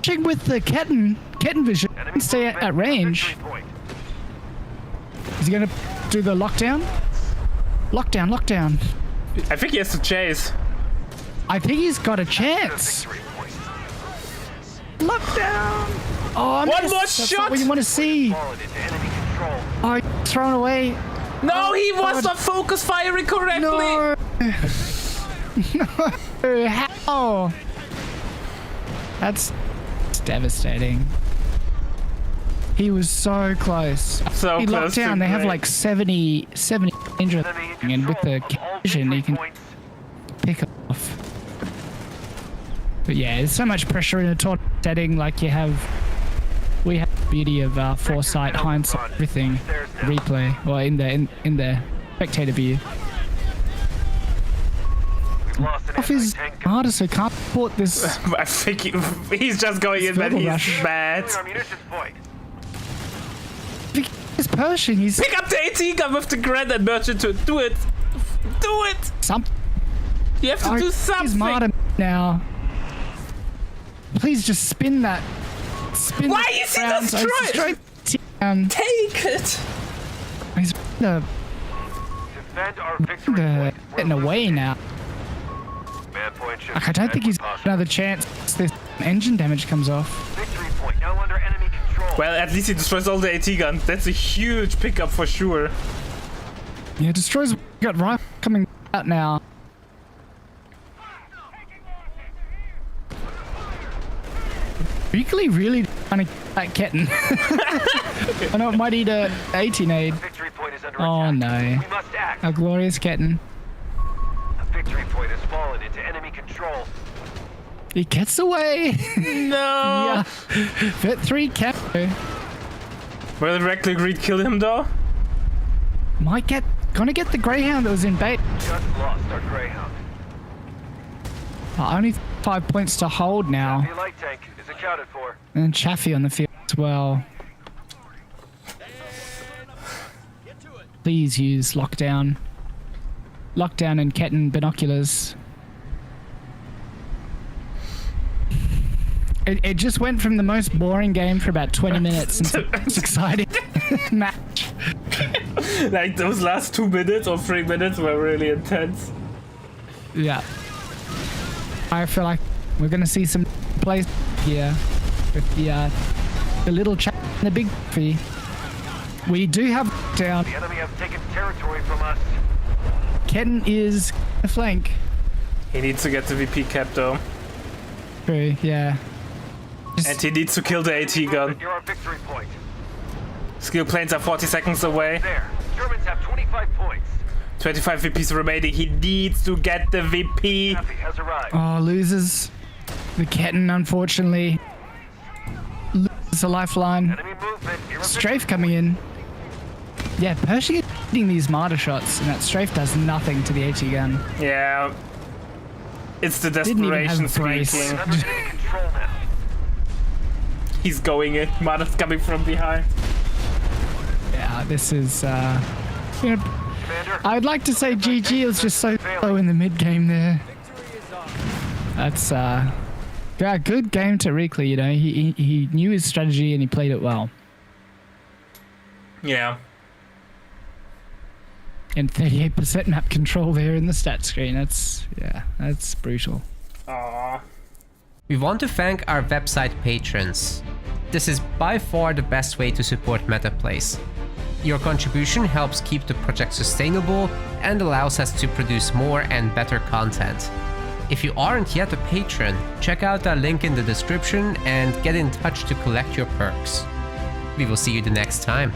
Check with the Ketten vision. Enemy Stay movement at to range. victory point. Is he gonna do the lockdown? Lockdown. I think he has to chase. I think he's got a chance. Victory point. Lockdown. Oh, I One missed. more That's shot. not what you want to see. Fallen into enemy control. Oh, thrown away. No, he was God. not focus firing correctly. No. No. How? That's devastating. He was so close. So He close locked to down. They have great. like 70 danger, Enemy in and with the control of all vision, victory he can points. pick off. But yeah, there's so much pressure in a tournament setting. Like we have the beauty of foresight, hindsight, everything, replay, or in the spectator view. We've lost an Off his anti-tank. harder, so can't support this. I think he's just going in, but Verbal he's rush. mad. Our munitions point. He's Pershing. He's Pick up the AT gun with the granite merchant to do it. Do it. something. You have to do He's something. martyr now. Please just spin that. Spin. Why that is he round so it's destroyed? Take it. He's Defend our victory point. We're getting away losing. now. Man point should Like, I don't think he's got another chance. This engine damage comes off. Victory point now under enemy control. Well, at least he destroys all the AT gun. That's a huge pickup for sure. Yeah, destroys. Got right coming out now. Reakly really trying to get that Ketten. I know it might eat a 18 aid. Victory point is under Oh attack. no. We must act. A glorious Ketten. A victory point has fallen into enemy control. He gets away. No. Yeah. Fit 3 cap. Will the Reakly Greed kill him though? Gonna get the Greyhound that was in bait. Just lost our Greyhound. Only 5 points to hold now. The light tank is accounted for. And Chaffee on the field as well. Please use lockdown. Lockdown and Ketten binoculars. It just went from the most boring game for about 20 minutes into the most exciting match. Like those last 2 minutes or 3 minutes were really intense. Yeah. I feel like we're gonna see some plays here with the little chat and the big fee. We do have down. The enemy have taken territory from us. Ketten is a flank. He needs to get the VP cap though. True, yeah. And he needs to kill the AT gun. You're our victory point. Skill planes are 40 seconds away. There. Germans have 25 points. 25 VPs remaining. He needs to get the VP. Chaffee has arrived. Oh, loses. The Ketten, unfortunately. Loses a lifeline. Enemy movement. You're a Strafe victory coming in. Yeah, Pershing is hitting these martyr shots, and that strafe does nothing to the AT gun. Yeah. It's the Didn't even desperation have brace. speaking. point. Under enemy control now. He's going in. Mada's coming from behind. Yeah, this is. Commander. I'd like to say GG was just so slow in the mid game there. That's yeah, good game to Reakly. You know, he knew his strategy and he played it well. Yeah. And 38% map control there in the stat screen. That's brutal. Aww. We want to thank our website patrons. This is by far the best way to support MetaPlays. Your contribution helps keep the project sustainable and allows us to produce more and better content. If you aren't yet a patron, check out our link in the description and get in touch to collect your perks. We will see you the next time.